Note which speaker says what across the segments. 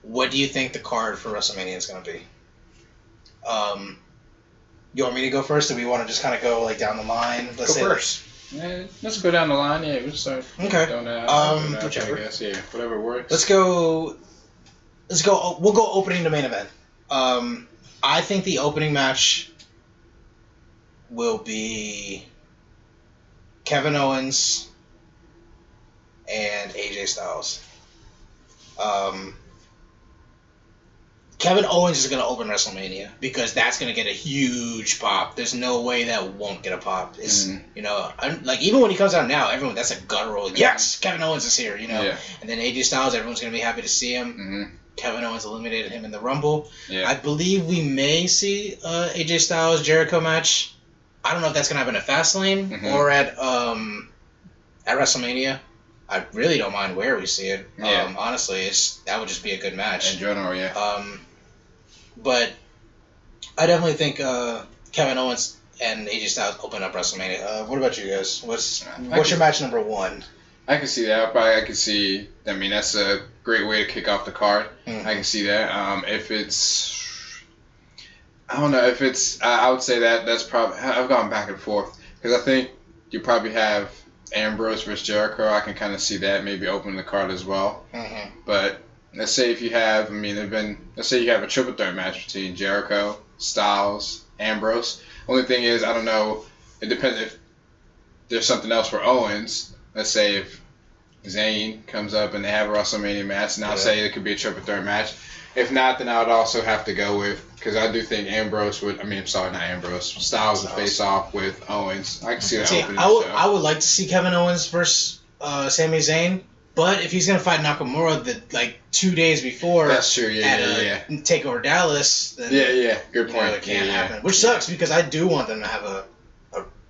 Speaker 1: what do you think the card for WrestleMania is going to be? You want me to go first, or do we want to just kind of go like down the line?
Speaker 2: Let's go first. Yeah, let's go down the line. Yeah, we'll start.
Speaker 1: Okay.
Speaker 2: Whichever. I guess. Yeah, whatever works.
Speaker 1: Let's go. We'll go opening to main event. I think the opening match will be Kevin Owens and AJ Styles. Kevin Owens is going to open WrestleMania because that's going to get a huge pop. There's no way that won't get a pop. It's like even when he comes out now, everyone that's a guttural. Yes, Kevin Owens is here. Yeah. And then AJ Styles, everyone's going to be happy to see him. Mm-hmm. Kevin Owens eliminated him in the Rumble. Yeah. I believe we may see AJ Styles Jericho match. I don't know if that's going to happen at Fastlane or at WrestleMania. I really don't mind where we see it. Yeah. Honestly, that would just be a good match.
Speaker 2: In general, yeah.
Speaker 1: But I definitely think Kevin Owens and AJ Styles open up WrestleMania. What about you guys? What's your match number one?
Speaker 2: I can see that. I can see. I mean, that's a great way to kick off the card. Mm-hmm. I can see that. If it's, I don't know. If it's, I would say that's probably. I've gone back and forth because I think you probably have Ambrose versus Jericho. I can kind of see that maybe opening the card as well. Mm-hmm. But let's say if you have, let's say you have a triple threat match between Jericho, Styles, Ambrose. Only thing is, I don't know. It depends if there's something else for Owens. Let's say if Zayn comes up and they have a WrestleMania match, and I'll say it could be a triple threat match. If not, then I would also have to go with, because I do think Styles would face off with Owens. I can see that opening.
Speaker 1: I would like to see Kevin Owens versus Sami Zayn, but if he's going to fight Nakamura 2 days before
Speaker 2: that's true,
Speaker 1: TakeOver Dallas, then
Speaker 2: good point.
Speaker 1: It can't happen. Which sucks because I do want them to have a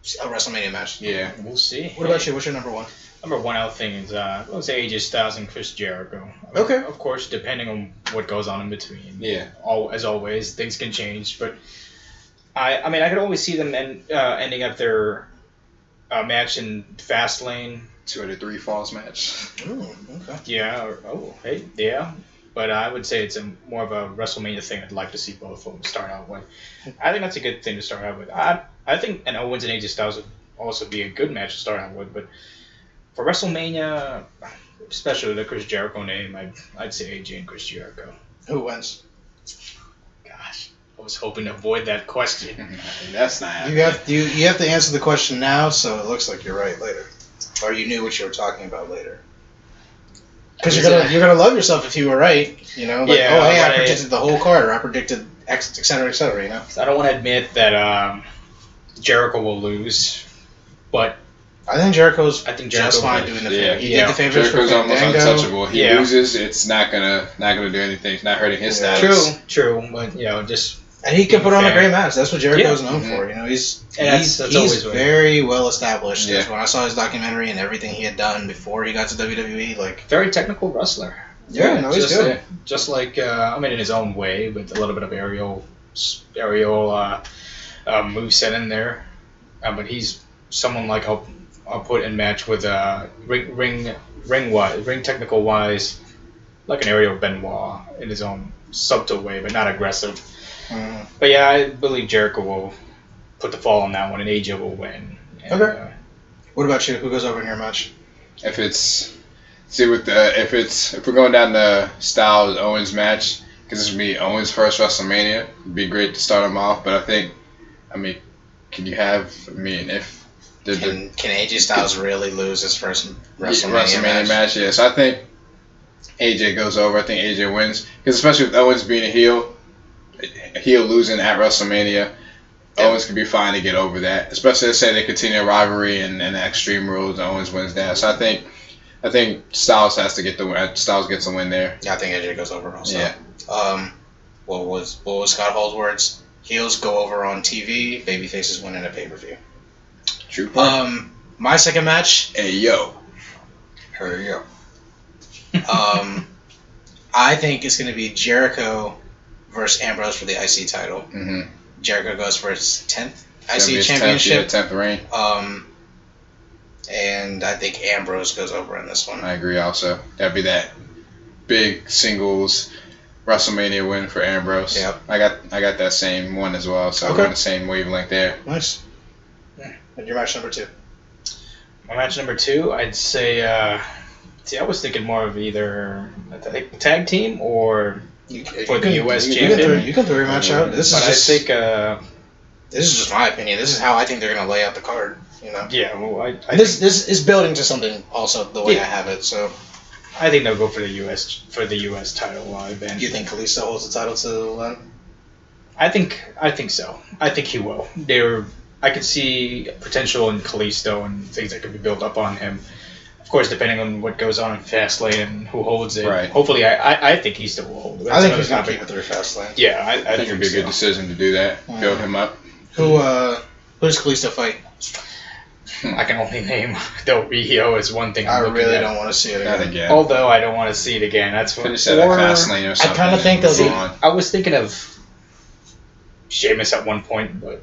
Speaker 1: WrestleMania match.
Speaker 3: Yeah, we'll see.
Speaker 1: What about you? What's your number one?
Speaker 3: Number one, I think is let's say AJ Styles and Chris Jericho.
Speaker 1: Okay.
Speaker 3: Of course, depending on what goes on in between.
Speaker 2: Yeah.
Speaker 3: As always, things can change, but I could always see them ending up their match in Fastlane.
Speaker 2: 2 out of 3 falls match.
Speaker 1: Ooh, okay.
Speaker 3: Yeah. Yeah. But I would say it's more of a WrestleMania thing. I'd like to see both of them start out with. I think that's a good thing to start out with. I think an Owens and AJ Styles would also be a good match to start out with, but for WrestleMania, especially the Chris Jericho name, I'd say AJ and Chris Jericho.
Speaker 1: Who wins?
Speaker 3: Gosh, I was hoping to avoid that question.
Speaker 2: That's not happening.
Speaker 1: You have to answer the question now, so it looks like you're right later, or you knew what you were talking about later. Because you're gonna love yourself if you were right, I predicted the whole card, or I predicted X, etc., etc.
Speaker 3: I don't want to admit that Jericho will lose, but
Speaker 1: I think Jericho's just fine doing the favor. He did the favors for
Speaker 2: Jericho's almost untouchable. He loses, it's not gonna do anything. It's not hurting his status.
Speaker 3: True, but just.
Speaker 1: And he can put on a great match. That's what Jericho's known for. He's very well established. Yeah. When I saw his documentary and everything he had done before he got to WWE,
Speaker 3: very technical wrestler.
Speaker 1: Yeah, no, he's good.
Speaker 3: Just like in his own way, with a little bit of aerial moveset in there. But he's someone like I'll put in match with ring technical wise, like an Ariel Benoit in his own subtle way, but not aggressive. But yeah, I believe Jericho will put the fall on that one, and AJ will win. And,
Speaker 1: okay. What about you? Who goes over in your match?
Speaker 2: If we're going down the Styles Owens match, because this would be Owens' first WrestleMania, it'd be great to start him off. But I think, can
Speaker 1: AJ Styles really lose his first WrestleMania
Speaker 2: match? Yes, I think AJ goes over. I think AJ wins, because especially with Owens being a heel losing at WrestleMania, Owens could be fine to get over that. Especially, let's say they continue a rivalry and the Extreme Rules, Owens wins that. So I think Styles has to get the win. Styles gets the win there.
Speaker 1: Yeah, I think AJ goes over also.
Speaker 2: Yeah.
Speaker 1: What was Scott Hall's words? Heels go over on TV, babyfaces win in a pay-per-view.
Speaker 2: True point.
Speaker 1: My second match.
Speaker 2: Hey yo.
Speaker 1: I think it's going to be Jericho versus Ambrose for the IC title.
Speaker 2: Mm-hmm.
Speaker 1: Jericho goes for his 10th IC championship.
Speaker 2: 10th reign.
Speaker 1: And I think Ambrose goes over in this one.
Speaker 2: I agree also. That'd be that big singles WrestleMania win for Ambrose.
Speaker 1: Yep.
Speaker 2: I got that same one as well, so we're on the same wavelength there.
Speaker 1: Nice. Yeah. And your match number 2?
Speaker 3: My match number 2, I'd say. I was thinking more of either a tag team or for the U.S. champion.
Speaker 1: You can throw your match out.
Speaker 3: I think.
Speaker 1: This is just my opinion. This is how I think they're gonna lay out the card. You know.
Speaker 3: Yeah. Well,
Speaker 1: this is building to something. Also, the way I have it. So.
Speaker 3: I think they'll go for the U.S. title event.
Speaker 1: Do you think Kalisto holds the title to then?
Speaker 3: I think so. I think he will. I could see potential in Kalisto and things that could be built up on him. Of course, depending on what goes on in Fastlane and who holds it.
Speaker 2: Right.
Speaker 3: Hopefully, I think he still will hold it.
Speaker 1: I think he's going to keep it through Fastlane.
Speaker 3: Yeah,
Speaker 2: I think it'd be a good decision to do that. Build him up.
Speaker 1: Who does Kalisto fight?
Speaker 3: I can only name Del Rio as one thing.
Speaker 1: I really don't want to see it again.
Speaker 3: Although I don't want to see it again. That's
Speaker 2: finish that at Fastlane or something.
Speaker 1: I kind of think they'll be.
Speaker 3: I was thinking of Sheamus at one point, but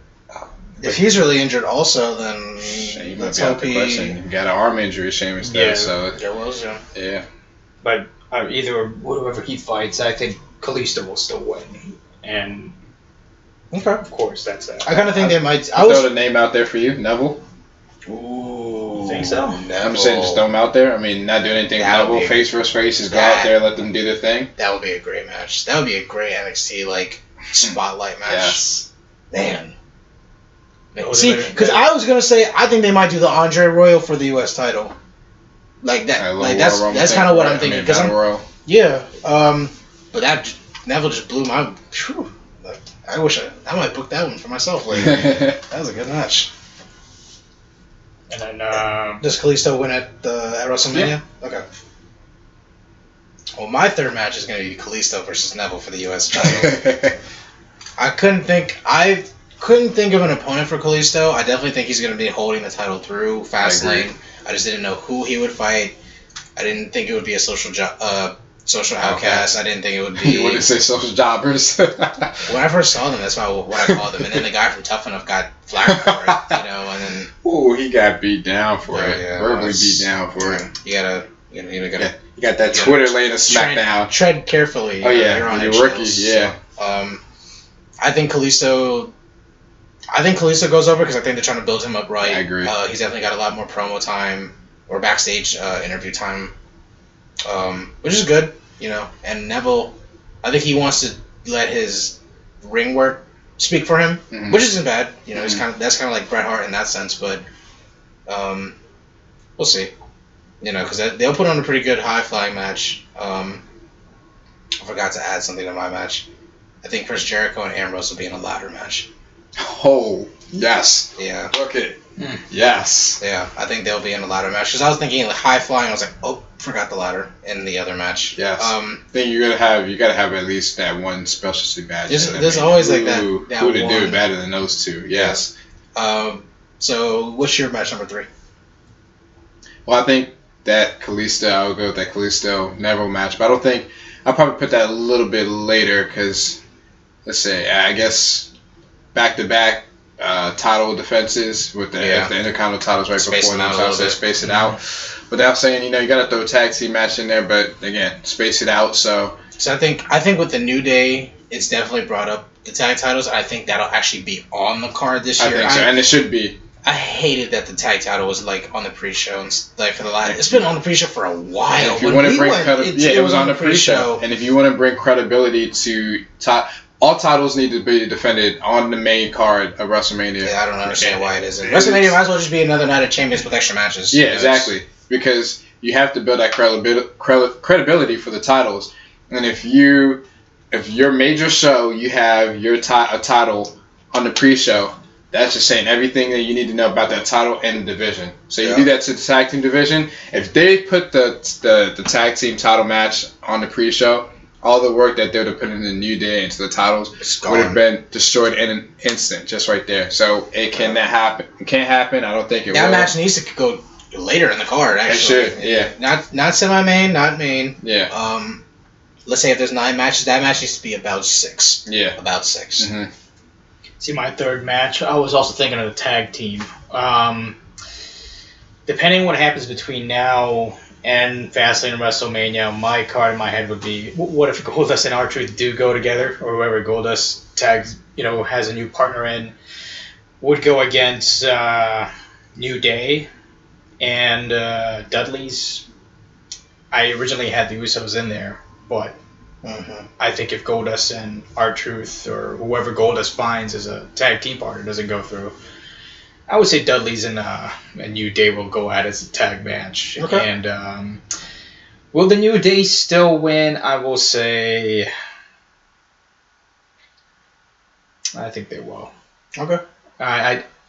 Speaker 1: if he's really injured, also, then
Speaker 2: let's hope he got an arm injury. Sheamus does, so
Speaker 1: there was
Speaker 2: yeah.
Speaker 3: But either whoever he fights, I think Kalisto will still win, and of course that's that.
Speaker 1: I kind of think they might.
Speaker 2: Throw the name out there for you, Neville.
Speaker 3: Ooh, you think so?
Speaker 1: Neville.
Speaker 2: I'm saying just throw him out there. I mean, not doing anything. Neville, face versus face, just go out there, let them do their thing.
Speaker 1: That would be a great match. That would be a great NXT spotlight match.
Speaker 2: Yes.
Speaker 1: Man. See, because I was gonna say I think they might do the Andre Royal for the U.S. title, like that. Like that's kind of what I'm thinking. Because but that Neville just blew my. Whew, I wish I might book that one for myself later. That was a good match.
Speaker 3: And then
Speaker 1: does Kalisto win at WrestleMania? Yeah. Okay. Well, my third match is gonna be Kalisto versus Neville for the U.S. title. I couldn't think of an opponent for Kalisto. I definitely think he's going to be holding the title through Fastlane. I just didn't know who he would fight. I didn't think it would be a social outcast. I didn't think it would be...
Speaker 2: You wouldn't say social jobbers.
Speaker 1: When I first saw them, that's what I called them. And then the guy from Tough Enough got flagged for it, and then...
Speaker 2: Ooh, he got beat down for it. Yeah, verbally beat down for it.
Speaker 1: You gotta...
Speaker 2: You got that Twitter lane of SmackDown.
Speaker 1: Tread carefully.
Speaker 2: Oh, yeah. You're on a rookie, yeah.
Speaker 1: So, I think Kalisto goes over because I think they're trying to build him up right.
Speaker 2: I agree.
Speaker 1: He's definitely got a lot more promo time or backstage interview time, which is good, And Neville, I think he wants to let his ring work speak for him, which isn't bad. He's that's kind of like Bret Hart in that sense, but we'll see. Because they'll put on a pretty good high flying match. I forgot to add something to my match. I think Chris Jericho and Ambrose will be in a ladder match.
Speaker 2: Oh, yes.
Speaker 1: Yeah.
Speaker 2: Book it. Yes.
Speaker 1: Yeah, I think they'll be in a ladder match. Because I was thinking high flying, I was like, oh, forgot the ladder in the other match.
Speaker 2: Yes. I think you gotta have at least that one specialty badge.
Speaker 1: There's always like that
Speaker 2: who to do better than those two. Yes.
Speaker 1: So what's your match number 3?
Speaker 2: Well, I think that Kalisto, I'll go with that Kalisto Neville match, but I don't think I'll probably put that a little bit later because, let's say, I guess back-to-back title defenses with the Intercontinental titles right before them, so space it out. Without saying, you got to throw a tag team match in there, but again, space it out. So
Speaker 1: I think with the New Day, it's definitely brought up the tag titles. I think that'll actually be on the card this year.
Speaker 2: I think so, and it should be.
Speaker 1: I hated that the tag title was on the pre-show and for the last. It's been on the pre-show for a while.
Speaker 2: If you want to bring it was on the pre-show. And if you want to bring credibility to all titles need to be defended on the main card of WrestleMania.
Speaker 1: Yeah, I don't understand why it isn't. WrestleMania might as well just be another night of champions with extra matches.
Speaker 2: Yeah, exactly. Because you have to build that credibility for the titles, and if your major show you have a title on the pre-show. That's just saying everything that you need to know about that title and the division. So you do that to the tag team division. If they put the tag team title match on the pre-show, all the work that they would have put in the New Day into the titles would have been destroyed in an instant, just right there. So it cannot happen. It can't happen. I don't think it will.
Speaker 1: That match needs to go later in the card, actually.
Speaker 2: It should, yeah.
Speaker 1: Not semi-main, not main.
Speaker 2: Yeah.
Speaker 1: Let's say if there's 9 matches, that match needs to be about 6.
Speaker 2: Yeah.
Speaker 1: About 6.
Speaker 2: Mm-hmm.
Speaker 3: See, my third match, I was also thinking of the tag team. Depending on what happens between now and Fastlane and WrestleMania, my card in my head would be, what if Goldust and R-Truth do go together, or whoever Goldust tags, has a new partner in, would go against New Day and Dudley's. I originally had the Usos in there, but I think if Goldust and R-Truth or whoever Goldust finds as a tag team partner doesn't go through, I would say Dudley's and New Day will go at it as a tag match.
Speaker 1: Okay.
Speaker 3: And will the New Day still win? I will say I think they will.
Speaker 1: Okay.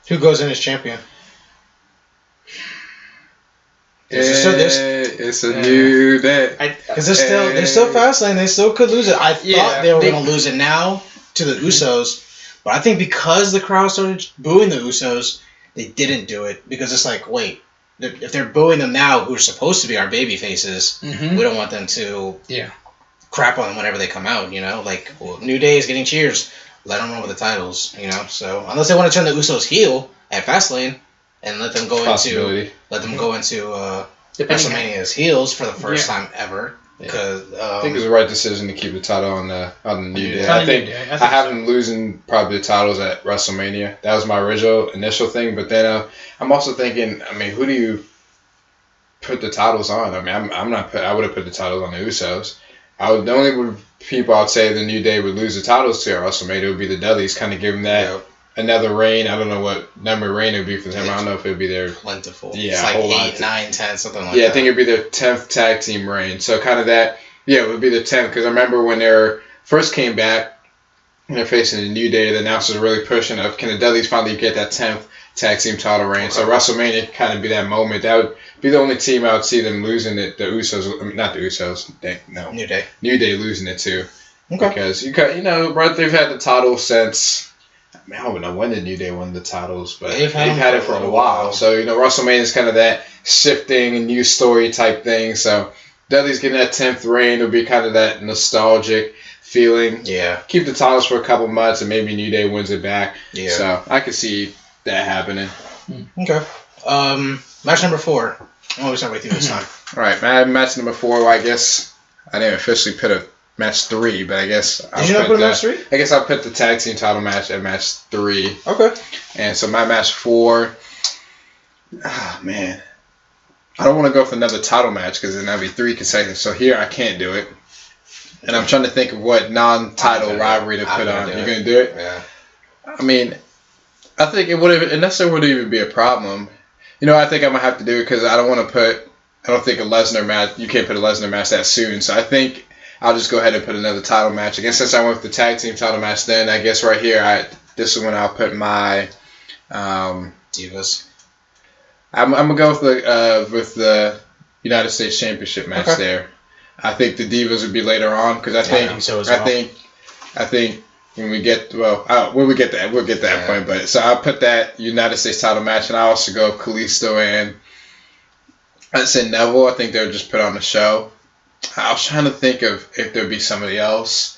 Speaker 1: Who goes in as champion?
Speaker 2: It's a new day.
Speaker 1: Because they're still Fastlane. They still could lose it. I thought they were going to lose it now to the Usos, but I think because the crowd started booing the Usos, they didn't do it because it's like, wait, if they're booing them now, who are supposed to be our baby faces, we don't want them to crap on them whenever they come out. New Day is getting cheers. Let them run with the titles. So unless they want to turn the Usos heel at Fastlane. And let them go into WrestleMania as heels for the first time ever. Because
Speaker 2: I think it was the right decision to keep the title on the New Day. I think I have them losing probably the titles at WrestleMania. That was my initial thing. But then I'm also thinking, who do you put the titles on? I would have put the titles on the Usos. The only people I'd say the New Day would lose the titles to at WrestleMania would be the Dudleys, kind of give them that. Another reign. I don't know what number reign it would be for them. I don't know if it would be their...
Speaker 1: Plentiful.
Speaker 2: Yeah,
Speaker 1: it's like 8, 9, 10, something like that.
Speaker 2: Yeah, I think it would be their 10th tag team reign. So kind of that... Yeah, it would be the 10th. Because I remember when they first came back, and they're facing the New Day, the announcers were really pushing of, can the Dudleys finally get that 10th tag team title reign? Okay. So WrestleMania kind of be that moment. That would be the only team I would see them losing it. The Usos... not the Usos.
Speaker 1: New Day.
Speaker 2: New Day losing it too.
Speaker 1: Okay.
Speaker 2: Because, they've had the title since... I don't know when the New Day won the titles, but they've had it for a while. So, WrestleMania is kind of that shifting and new story type thing. So, Dudley's getting that 10th reign. It'll be kind of that nostalgic feeling.
Speaker 1: Yeah.
Speaker 2: Keep the titles for a couple months and maybe New Day wins it back.
Speaker 1: Yeah.
Speaker 2: So, I could see that happening.
Speaker 1: Okay. Match number 4. I'm always start with you this time.
Speaker 2: All right. Match number 4, I guess I didn't officially put a match 3, but I guess
Speaker 1: Did you not put match 3?
Speaker 2: I guess I'll put the tag team title match at match 3.
Speaker 1: Okay.
Speaker 2: And so my match 4, man, I don't want to go for another title match because then that'd be 3 consecutive. So here I can't do it, and I'm trying to think of what non-title rivalry to put on. You're gonna do it?
Speaker 1: Yeah.
Speaker 2: I think it would have, unless there wouldn't even be a problem. I think I'm gonna have to do it because I don't think a Lesnar match. You can't put a Lesnar match that soon. So I think I'll just go ahead and put another title match. I guess since I went with the tag team title match, then I guess right here, this is when I'll put my
Speaker 1: Divas.
Speaker 2: I'm gonna go with the United States Championship match there. I think the Divas would be later on because I think
Speaker 3: so as well.
Speaker 2: I think when we get we'll get that point. But so I'll put that United States title match, and I also go Kalisto and I'd say Neville. I think they'll just put on the show. I was trying to think of if there'd be somebody else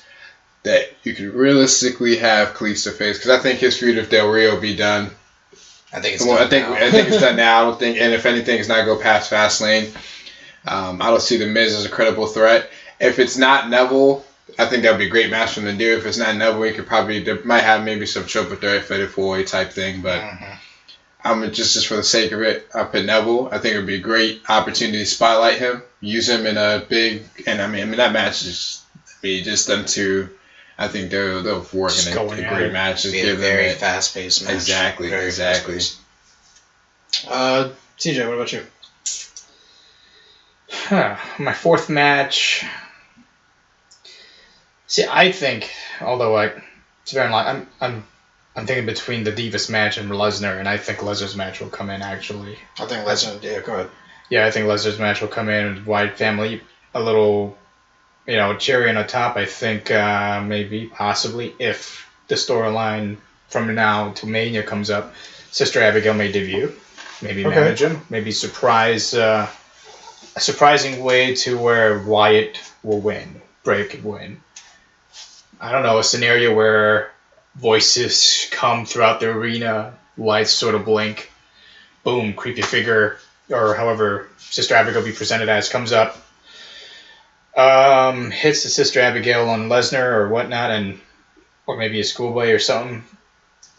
Speaker 2: that you could realistically have Kalisto face, because I think his feud with Del Rio will be done.
Speaker 1: I think it's done now.
Speaker 2: I think it's done now. I don't think, and if anything, it's not go past Fastlane. I don't see the Miz as a credible threat. If it's not Neville, I think that'd be a great match for them to do. If it's not Neville, we could they might have maybe some triple threat, fatal 4-way type thing, but. I'm just for the sake of it, I put Neville. I think it would be a great opportunity to spotlight him, use him in a big, and that match is just them two. I think they'll work in a great match.
Speaker 1: Just be a very fast-paced match.
Speaker 2: Exactly.
Speaker 1: CJ, what about you?
Speaker 3: My 4th match. See, I think, although it's very like I'm thinking between the Divas match and Lesnar, and I think Lesnar's match will come in, actually.
Speaker 1: I think Lesnar... Yeah, go ahead.
Speaker 3: Yeah, I think Lesnar's match will come in with Wyatt family. A little, cherry on the top, I think, maybe, possibly, if the storyline from now to Mania comes up, Sister Abigail may debut. Maybe manage him. Maybe a surprising way to where Wyatt will win. Bray could win. I don't know, a scenario where voices come throughout the arena, lights sort of blink, boom, creepy figure or however Sister Abigail be presented as, comes up, hits the Sister Abigail on Lesnar or whatnot, or maybe a schoolboy or something,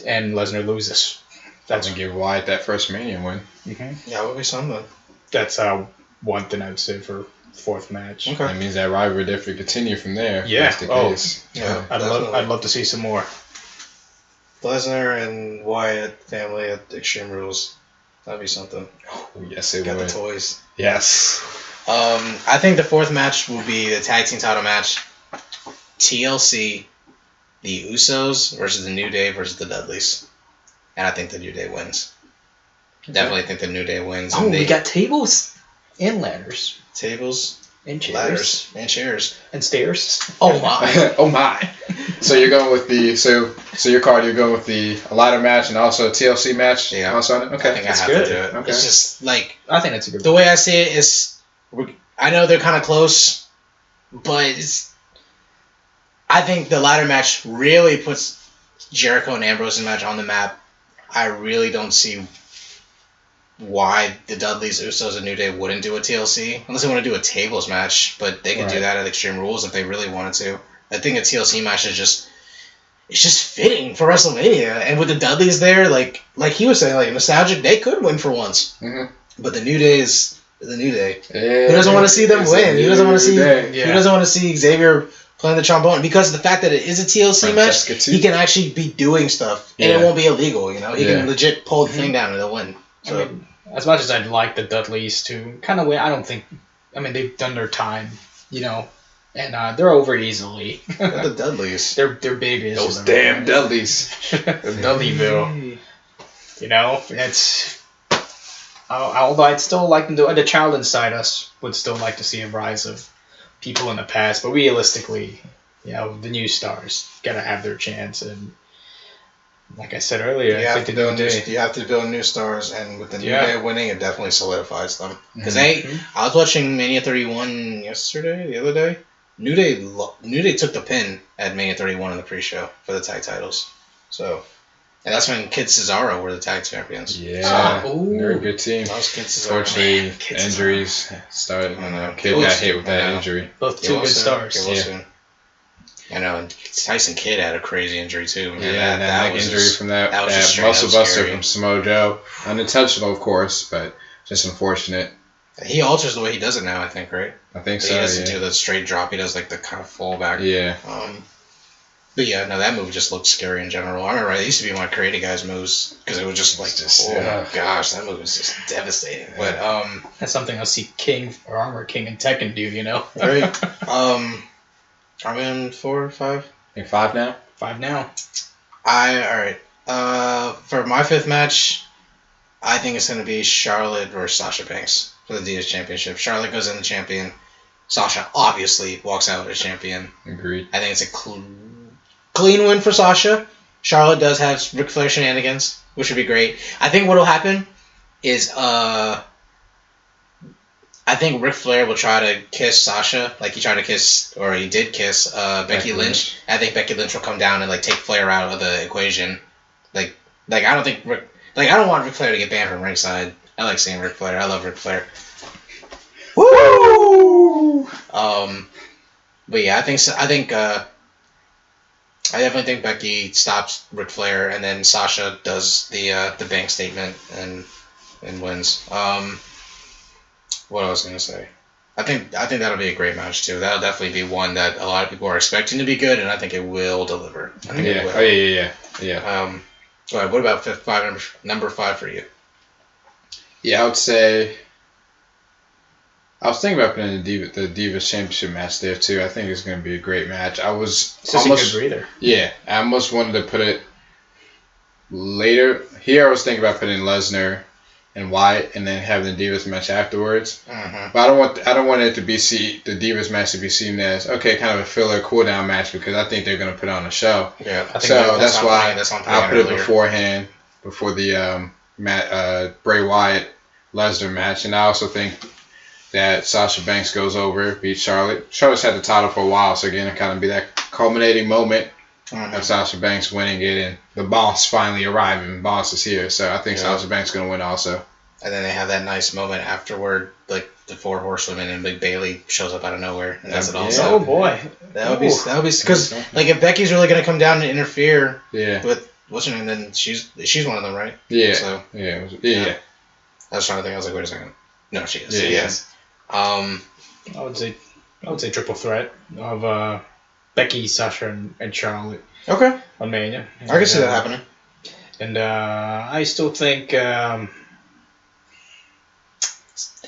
Speaker 3: and Lesnar loses.
Speaker 2: That's going to give Wyatt that first Mania win.
Speaker 1: Mm-hmm. Yeah, it would be something.
Speaker 3: That's one thing I would say for fourth match.
Speaker 2: Okay. That means that rivalry definitely continue from there.
Speaker 3: Yeah.
Speaker 2: That's the case.
Speaker 1: Yeah.
Speaker 3: I'd love to see some more.
Speaker 1: Lesnar and Wyatt family at Extreme Rules. That'd be something.
Speaker 2: Oh, yes, it
Speaker 1: Got
Speaker 2: would.
Speaker 1: the toys.
Speaker 2: Yes.
Speaker 1: I think the fourth match will be the tag team title match. TLC, the Usos versus the New Day versus the Dudleys. And I think the New Day wins. Definitely think the New Day wins.
Speaker 3: Oh, we got tables and ladders.
Speaker 1: Tables
Speaker 3: and chairs.
Speaker 1: Ladders and chairs.
Speaker 3: And stairs.
Speaker 1: Oh my.
Speaker 2: Oh my. So you're going with the so your card, you're going with the ladder match and also a TLC match?
Speaker 1: Yeah.
Speaker 2: Also, okay.
Speaker 1: I think that's good. To do it.
Speaker 2: Okay.
Speaker 1: It's just like,
Speaker 3: I think that's a good
Speaker 1: the way I see it is, I know they're kind of close, but I think the ladder match really puts Jericho and Ambrose's match on the map. I really don't see why the Dudleys, Usos, and New Day wouldn't do a TLC. Unless they want to do a tables match, but they could do that at Extreme Rules if they really wanted to. I think a TLC match is just fitting for WrestleMania. And with the Dudleys there, like he was saying, like nostalgic, they could win for once.
Speaker 2: Mm-hmm.
Speaker 1: But the New Day is the New Day.
Speaker 2: Yeah,
Speaker 1: Who doesn't want to see them win? Who doesn't want to see?
Speaker 2: Yeah.
Speaker 1: Who doesn't want to see Xavier playing the trombone? Because of the fact that it is a TLC match, he can actually be doing stuff, and it won't be illegal. You know, he can legit pull the thing down and they'll win. So,
Speaker 3: I mean, as much as I'd like the Dudleys to kind of win, I don't think. I mean, they've done their time, you know, and they're over easily.
Speaker 1: the Dudleys,
Speaker 3: they're big as
Speaker 2: those damn Dudleys.
Speaker 3: Dudleyville. You know, it's. Although I'd still like them to, the child inside us would still like to see a rise of people in the past, but realistically, you know, the new stars gotta have their chance, and like I said earlier,
Speaker 1: you have to build new stars, and with the New Day winning, it definitely solidifies them. Because I was watching Mania 31 the other day. New Day took the pin at Mania 31 in the pre-show for the tag titles. So. And that's when Kid Cesaro were the tag champions.
Speaker 2: Yeah, they're a good team.
Speaker 1: That was Kid Cesaro.
Speaker 2: Unfortunately, injuries started. Kid got hit with that injury.
Speaker 3: Both two good stars.
Speaker 1: I know, and Tyson Kidd had a crazy injury too. Man.
Speaker 2: Yeah, that injury
Speaker 1: just,
Speaker 2: from that muscle buster from Samoa Joe. Unintentional, of course, but just unfortunate.
Speaker 1: He alters the way he does it now, I think, right?
Speaker 2: I think so.
Speaker 1: He doesn't do the straight drop. He does like the kind of full back.
Speaker 2: Yeah.
Speaker 1: But yeah, no, that move just looked scary in general. I remember it used to be one of Creative Guys' moves because it was just like, my gosh, that move was just devastating. But
Speaker 3: that's something I'll see King or Armor King and Tekken do, you know?
Speaker 1: Right. Are we on 4 or 5?
Speaker 2: I think 5 now.
Speaker 3: 5 now.
Speaker 1: Alright. For my fifth match, I think it's going to be Charlotte versus Sasha Banks for the Divas Championship. Charlotte goes in the champion. Sasha obviously walks out as champion.
Speaker 2: Agreed.
Speaker 1: I think it's a clean win for Sasha. Charlotte does have Ric Flair shenanigans, which would be great. I think what will happen is I think Ric Flair will try to kiss Sasha, like he tried to kiss, or he did kiss Becky Lynch. I think Becky Lynch will come down and like take Flair out of the equation. Like I don't think I don't want Ric Flair to get banned from ringside. I like seeing Ric Flair. I love Ric Flair. Woo! But yeah, I definitely think Becky stops Ric Flair, and then Sasha does the bank statement and wins. What I was gonna say, I think that'll be a great match too. That'll definitely be one that a lot of people are expecting to be good, and I think it will deliver. I think it will.
Speaker 2: Oh yeah.
Speaker 1: All right, what about number 5 for you?
Speaker 2: Yeah, I would say. I was thinking about putting the Divas Championship match there too. I think it's going to be a great match.
Speaker 3: It's just a good breather.
Speaker 2: Yeah, I almost wanted to put it later. Here I was thinking about putting Lesnar and Wyatt, and then having the Divas match afterwards.
Speaker 1: Mm-hmm.
Speaker 2: But I don't want it to be the Divas match to be seen as kind of a filler cool down match, because I think they're going to put on a show.
Speaker 1: Yeah, I think
Speaker 2: so that's why I put it beforehand, before the Bray Wyatt Lesnar match, and I also think that Sasha Banks goes over, beats Charlotte. Charlotte's had the title for a while, so again, it kind of be that culminating moment of Sasha Banks winning it, and the boss finally arriving. Boss is here, so I think Sasha Banks is going to win also.
Speaker 1: And then they have that nice moment afterward, like the 4 horsewomen and Big Bailey shows up out of nowhere, and that's it all.
Speaker 3: Oh boy,
Speaker 1: that would be because like if Becky's really gonna come down and interfere with what's her name, then she's one of them, right?
Speaker 2: Yeah.
Speaker 1: So
Speaker 2: yeah.
Speaker 1: I was trying to think. I was like, wait a second. No, she is.
Speaker 2: Yeah.
Speaker 1: So, yes.
Speaker 3: I would say triple threat of Becky, Sasha, and Charlotte.
Speaker 1: Okay.
Speaker 3: On Mania.
Speaker 1: I can see that happening.
Speaker 3: And I still think.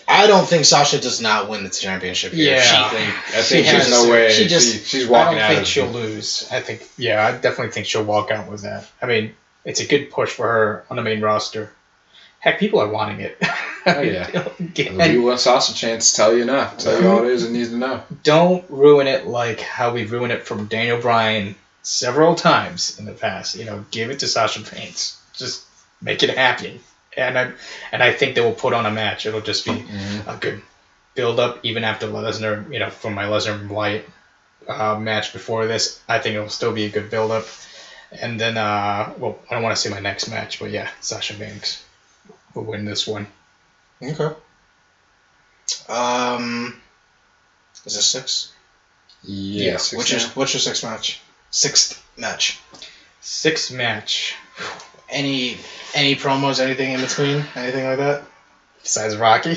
Speaker 1: I don't think Sasha does not win the championship here.
Speaker 3: Yeah.
Speaker 2: I think there's no way. She's walking out.
Speaker 3: I don't think she'll lose. I definitely think she'll walk out with that. I mean, it's a good push for her on the main roster. Heck, people are wanting it.
Speaker 2: Oh, yeah. You want Sasha chance, tell you enough. Tell you all it is and needs to know.
Speaker 3: Don't ruin it like how we've ruined it from Daniel Bryan several times in the past. Give it to Sasha Banks. Just make it happen. And I think they will put on a match. It'll just be a good build-up, even after Lesnar, from my Lesnar and Wyatt match before this. I think it'll still be a good build-up. And then, I don't want to say my next match, but yeah, Sasha Banks will win this one.
Speaker 1: Okay. Is it 6?
Speaker 2: Yeah.
Speaker 1: What's your sixth match? Sixth match.
Speaker 3: Sixth match.
Speaker 1: Any promos, anything in between? Anything like that?
Speaker 3: Besides Rocky?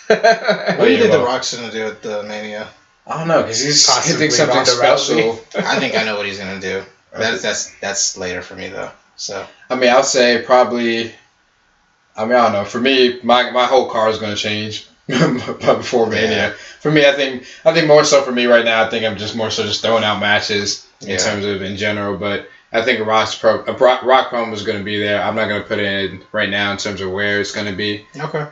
Speaker 1: What do you think The Rock's going to do at the Mania?
Speaker 2: I don't know, because he's hitting something special.
Speaker 1: I think I know what he's going to do. That's later for me, though. So
Speaker 2: I mean, I'll say probably... I don't know. For me, my whole car is going to change before Mania.
Speaker 1: Yeah.
Speaker 2: For me, I think more so for me right now, I think I'm just more so just throwing out matches in terms of in general, but... I think a Rock promo is going to be there. I'm not going to put it in right now in terms of where it's going to be.
Speaker 1: Okay.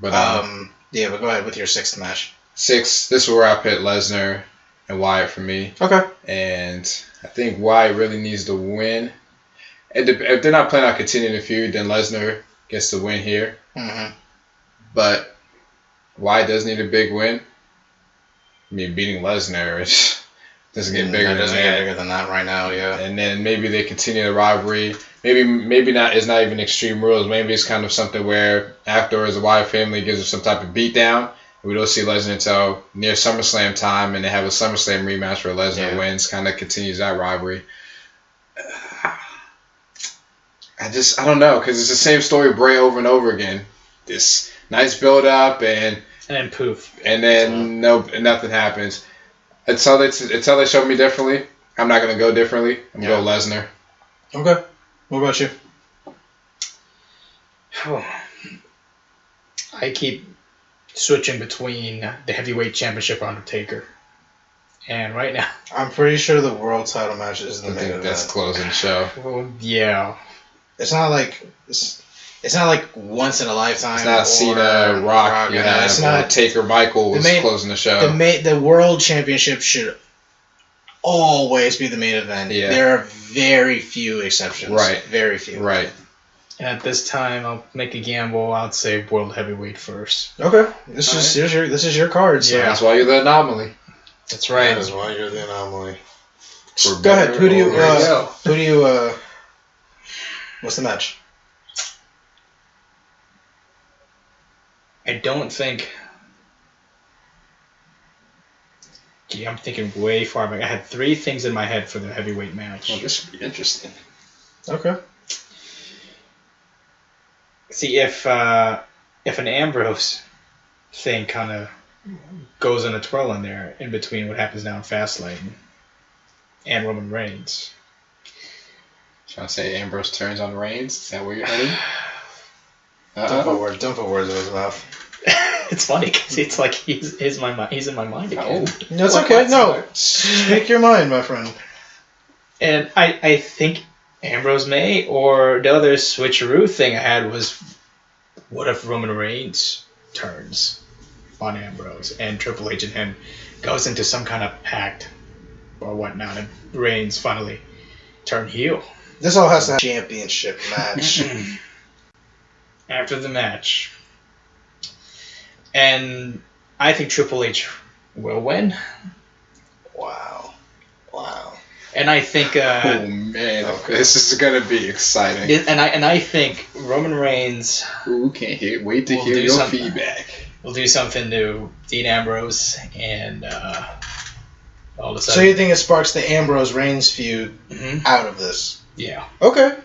Speaker 2: But
Speaker 1: but go ahead with your sixth match.
Speaker 2: 6. This is where I put Lesnar and Wyatt for me.
Speaker 1: Okay.
Speaker 2: And I think Wyatt really needs to win. If they're not planning on continuing the feud, then Lesnar gets the win here.
Speaker 1: Mm-hmm.
Speaker 2: But Wyatt does need a big win. I mean, beating Lesnar doesn't get bigger
Speaker 1: than that right now, yeah.
Speaker 2: And then maybe they continue the rivalry. Maybe not. It's not even Extreme Rules. Maybe it's kind of something where afterwards the Wyatt family gives them some type of beatdown. We don't see Lesnar until near SummerSlam time, and they have a SummerSlam rematch where Lesnar wins. Kind of continues that rivalry. I don't know, because it's the same story Bray over and over again. This nice build up and
Speaker 3: then poof,
Speaker 2: and then nothing happens. Until they show me differently, I'm not gonna go differently. I'm gonna go Lesnar.
Speaker 1: Okay. What about you?
Speaker 3: I keep switching between the heavyweight championship Undertaker, and right now
Speaker 1: I'm pretty sure the world title match is the main event.
Speaker 2: That's closing the show.
Speaker 3: Well, yeah.
Speaker 1: It's not like once in a lifetime.
Speaker 2: It's not Cena, Rock. It's not Taker. Michael was closing the show.
Speaker 1: The world championship should always be the main event.
Speaker 2: Yeah.
Speaker 1: There are very few exceptions.
Speaker 2: Right.
Speaker 1: Very few.
Speaker 2: Right.
Speaker 3: And at this time, I'll make a gamble. I'd say world heavyweight first.
Speaker 1: Okay. This is your card. So.
Speaker 2: Yeah. That's why you're the anomaly.
Speaker 3: That's right.
Speaker 4: That is why you're the anomaly.
Speaker 1: Go ahead. Who do you? What's the match?
Speaker 3: I don't think. Gee, I'm thinking way far back. I had 3 things in my head for the heavyweight match.
Speaker 2: Well, this should be interesting.
Speaker 1: Okay.
Speaker 3: See, if an Ambrose thing kind of goes on a twirl in there in between what happens now in Fastlane and Roman Reigns.
Speaker 2: Trying to say Ambrose turns on Reigns? Is that where you're heading?
Speaker 1: Don't put words in his mouth.
Speaker 3: It's funny because it's like he's in my mind again.
Speaker 2: Oh.
Speaker 1: That's okay. No, speak your mind, my friend.
Speaker 3: And I think Ambrose may, or the other switcheroo thing I had was, what if Roman Reigns turns on Ambrose and Triple H and him goes into some kind of pact or whatnot, and Reigns finally turn heel.
Speaker 1: This all has to have a championship match.
Speaker 3: After the match. And I think Triple H will win.
Speaker 1: Wow.
Speaker 3: And I think.
Speaker 2: Oh man, this is gonna be exciting.
Speaker 3: And I think Roman Reigns.
Speaker 2: Ooh, can't wait to hear your feedback.
Speaker 3: We'll do something to Dean Ambrose and all of a sudden.
Speaker 1: So you think it sparks the Ambrose Reigns feud out of this?
Speaker 3: Yeah.
Speaker 1: Okay.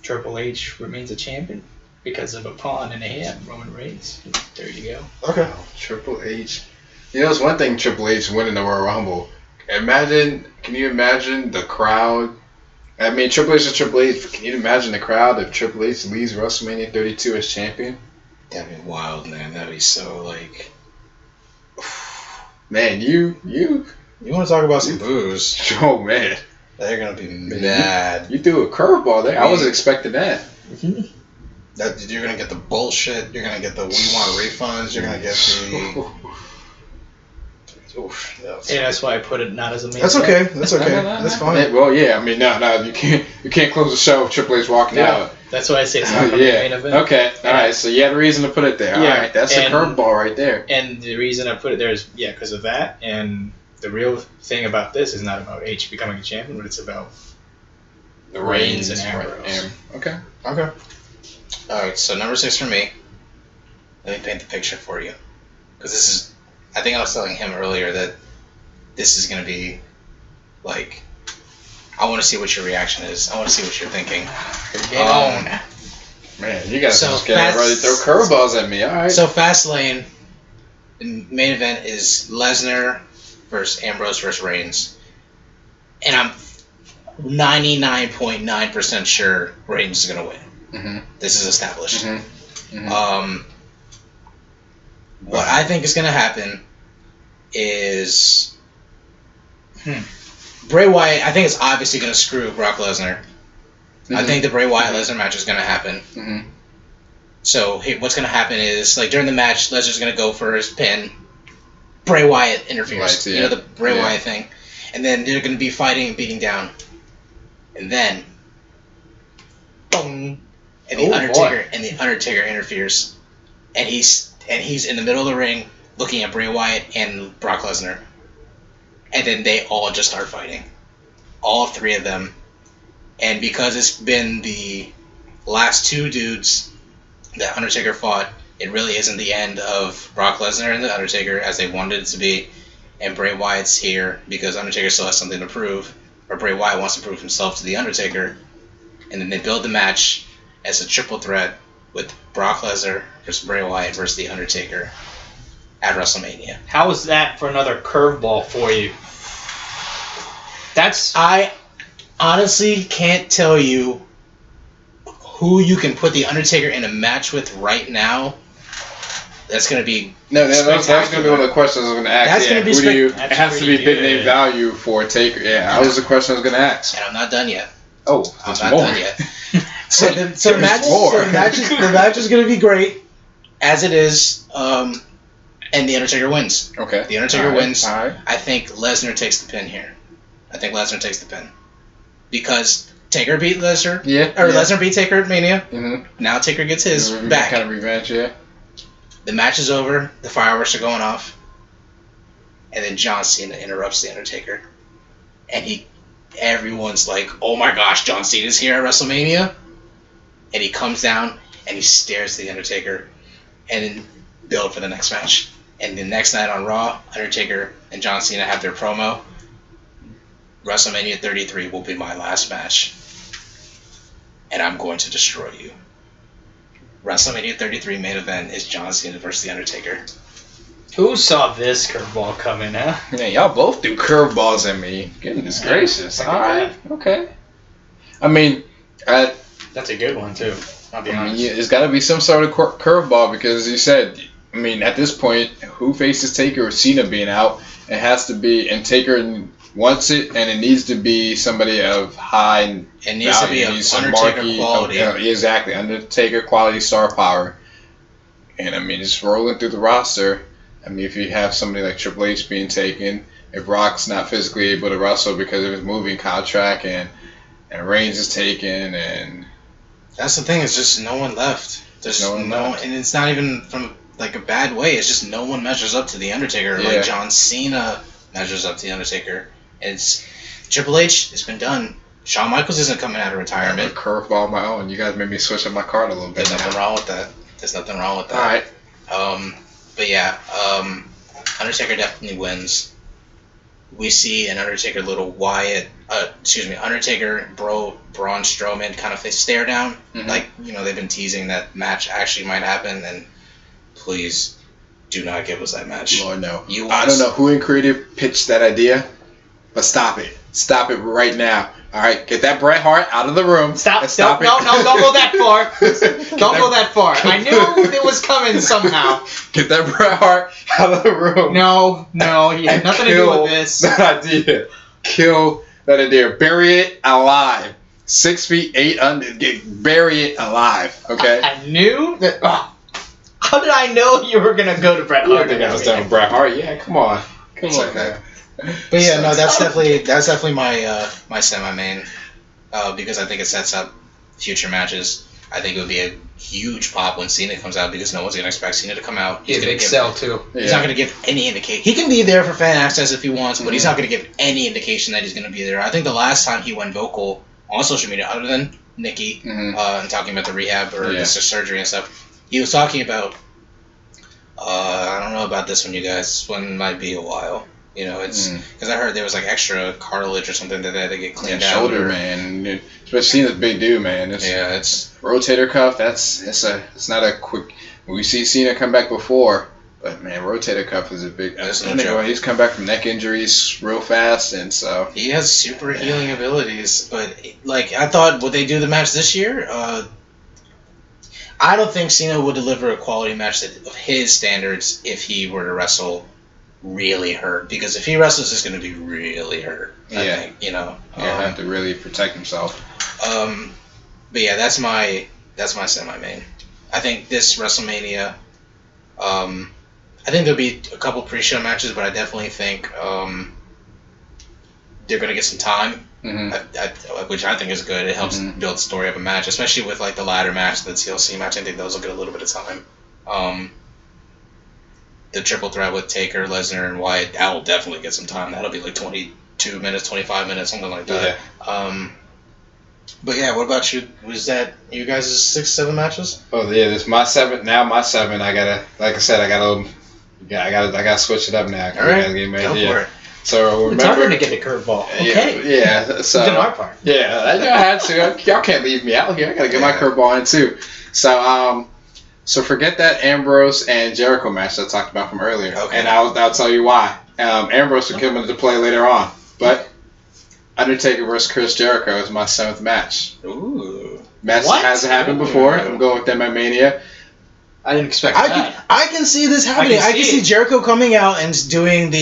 Speaker 3: Triple H remains a champion because of a pawn in a hand, Roman Reigns. There you go.
Speaker 1: Okay.
Speaker 2: Wow, Triple H. You know, it's one thing Triple H winning the Royal Rumble. Can you imagine the crowd? I mean, Triple H is Triple H. Can you imagine the crowd if Triple H leads WrestleMania 32 as champion?
Speaker 1: That'd be wild, man. That'd be so, like...
Speaker 2: Man, you
Speaker 1: want to talk about some boos?
Speaker 2: Oh, man.
Speaker 1: They're going to be mad.
Speaker 2: You threw a curveball there. I wasn't expecting that.
Speaker 1: That you're going to get the bullshit. You're going to get the we want refunds. You're going to get the... Oof,
Speaker 3: yeah, that's why I put it not as a main
Speaker 1: That's
Speaker 3: event.
Speaker 1: okay. That's okay. That's fine.
Speaker 2: Yeah, well, yeah. I mean, no. You can't close the show with Triple H walking out.
Speaker 3: That's why I say it's not the main event.
Speaker 2: Okay. All right. So you had a reason to put it there.
Speaker 3: Yeah,
Speaker 2: all right. That's a curveball right there.
Speaker 3: And the reason I put it there is because of that. And the real thing about this is not about H becoming a champion, but it's about
Speaker 2: the
Speaker 3: Reigns and Ambrose.
Speaker 2: Okay.
Speaker 1: All right. So number 6 for me. Let me paint the picture for you, because this is. I think I was telling him earlier that this is going to be, like, I want to see what your reaction is. I want to see what you're thinking.
Speaker 2: Man, you guys just get ready to throw curveballs at me. All right.
Speaker 1: So Fastlane, the main event is Lesnar versus Ambrose versus Reigns. And I'm 99.9% sure Reigns is going to win.
Speaker 2: Mm-hmm.
Speaker 1: This is established.
Speaker 2: Mm-hmm.
Speaker 1: What I think is going to happen is Bray Wyatt. I think it's obviously going to screw Brock Lesnar. Mm-hmm. I think the Bray Wyatt Lesnar match is going to happen.
Speaker 2: Mm-hmm.
Speaker 1: So what's going to happen is, like, during the match, Lesnar's going to go for his pin. Bray Wyatt interferes. You know, the Bray Wyatt thing. And then they're going to be fighting and beating down. And then, boom, and the Undertaker interferes. And he's in the middle of the ring looking at Bray Wyatt and Brock Lesnar. And then they all just start fighting. All 3 of them. And because it's been the last 2 dudes that Undertaker fought, it really isn't the end of Brock Lesnar and the Undertaker as they wanted it to be. And Bray Wyatt's here because Undertaker still has something to prove. Or Bray Wyatt wants to prove himself to the Undertaker. And then they build the match as a triple threat with Brock Lesnar versus Bray Wyatt versus the Undertaker at WrestleMania.
Speaker 3: How is that for another curveball for you?
Speaker 1: I honestly can't tell you who you can put the Undertaker in a match with right now. That's going to be
Speaker 2: that's going to be one of the questions I was going to ask.
Speaker 1: That's going to be
Speaker 2: it has to be big name value for a Taker. Yeah, that was the question I was going to ask.
Speaker 1: And I'm not done yet.
Speaker 2: Oh,
Speaker 1: I'm not done yet. So the match is going to be great, as it is, and the Undertaker wins.
Speaker 2: Okay.
Speaker 1: The Undertaker wins.
Speaker 2: All right.
Speaker 1: I think Lesnar takes the pin here. Because Taker beat Lesnar. Lesnar beat Taker at Mania.
Speaker 2: Mm-hmm.
Speaker 1: Now Taker gets his back.
Speaker 2: Kind of revenge, yeah.
Speaker 1: The match is over. The fireworks are going off. And then John Cena interrupts the Undertaker. And everyone's like, oh my gosh, John Cena's here at WrestleMania. And he comes down and he stares at the Undertaker. And then build for the next match. And the next night on Raw, Undertaker and John Cena have their promo. WrestleMania 33 will be my last match. And I'm going to destroy you. WrestleMania 33 main event is John Cena versus The Undertaker.
Speaker 3: Who saw this curveball coming, huh?
Speaker 2: Yeah, y'all both do curveballs at me. Goodness gracious. All right. Okay. I mean,
Speaker 3: that's a good one, too. I'll be honest.
Speaker 2: There's got to be some sort of curveball because, as you said, I mean, at this point, who faces Taker with Cena being out? It has to be, and Taker wants it, and it needs to be somebody of high
Speaker 1: it needs value. To be of Undertaker quality.
Speaker 2: Exactly, Undertaker quality star power. And, I mean, just rolling through the roster. I mean, if you have somebody like Triple H being taken, if Rock's not physically able to wrestle because of his moving contract, and Reigns is taken, and...
Speaker 1: That's the thing, it's just no one left. There's no one left. And it's not even from, like, a bad way. It's just no one measures up to The Undertaker. Yeah. Like, John Cena measures up to The Undertaker. It's Triple H. It's been done. Shawn Michaels isn't coming out of retirement.
Speaker 2: A curveball of my own. You guys made me switch up my card a little bit.
Speaker 1: There's nothing wrong with that.
Speaker 2: All right.
Speaker 1: But yeah, Undertaker definitely wins. We see an Undertaker little Wyatt, Undertaker, Braun Strowman kind of stare down.
Speaker 2: Mm-hmm.
Speaker 1: Like, they've been teasing that match actually might happen, and please do not give us that match.
Speaker 2: Lord, no. I don't know who in creative pitched that idea, but stop it. Stop it right now. All right, get that Bret Hart out of the room.
Speaker 1: Stop
Speaker 2: it.
Speaker 1: No, don't go that far. Don't go that far. I knew it was coming somehow.
Speaker 2: Get that Bret Hart out of the room.
Speaker 1: No, he had nothing to do with this.
Speaker 2: That idea. Kill that idea. Bury it alive. 6 feet 8 under. Bury it alive. Okay.
Speaker 1: I knew that. How did I know you were gonna go to Bret Hart?
Speaker 2: I think I was done with Bret Hart. Yeah, come on, man.
Speaker 1: But yeah, no, that's definitely my semi-main, because I think it sets up future matches. I think it would be a huge pop when Cena comes out because no one's gonna expect Cena to come out.
Speaker 3: He's gonna excel too.
Speaker 1: He's not gonna give any indication. He can be there for fan access if he wants, but he's not gonna give any indication that he's gonna be there. I think the last time he went vocal on social media, other than Nikki, and talking about the rehab or the surgery and stuff, he was talking about. I don't know about this one, you guys. This one might be a while. It's because I heard there was like extra cartilage or something that they had to get cleaned out.
Speaker 2: Shoulder, man. Especially Cena's big dude, man.
Speaker 1: It's
Speaker 2: rotator cuff. It's not a quick. We see Cena come back before, but man, rotator cuff is a big. He's come back from neck injuries real fast, and so
Speaker 1: he has super healing abilities. But like I thought, would they do the match this year? I don't think Cena would deliver a quality match of his standards if he were to wrestle really hurt, because if he wrestles, it's going to be really hurt. I think,
Speaker 2: he'll have to really protect himself.
Speaker 1: But yeah, that's my semi-main. I think this WrestleMania, I think there'll be a couple pre-show matches, but I definitely think they're going to get some time, which I think is good. It helps build the story of a match, especially with like the ladder match, the TLC match. I think those will get a little bit of time. The triple threat with Taker, Lesnar, and Wyatt, that will definitely get some time. That'll be like 22 minutes, 25 minutes, something like that. Yeah. But yeah, what about you? Was that you guys' 6-7 matches?
Speaker 2: Oh yeah, this my 7. Now my 7. I gotta switch it up now.
Speaker 1: All right, go for it.
Speaker 2: So remember,
Speaker 3: it's harder to get a curveball.
Speaker 2: Okay. Yeah. So
Speaker 3: did my part.
Speaker 2: Yeah, I had to. Y'all can't leave me out here. I gotta get my curveball in too. So forget that Ambrose and Jericho match that I talked about from earlier.
Speaker 1: Okay.
Speaker 2: And I'll tell you why. Ambrose will come into play later on. But Undertaker versus Chris Jericho is my 7th match.
Speaker 1: Ooh.
Speaker 2: Match hasn't happened before. I'm going with them at Mania.
Speaker 3: I didn't expect that.
Speaker 1: I can see this happening. I can see Jericho coming out and doing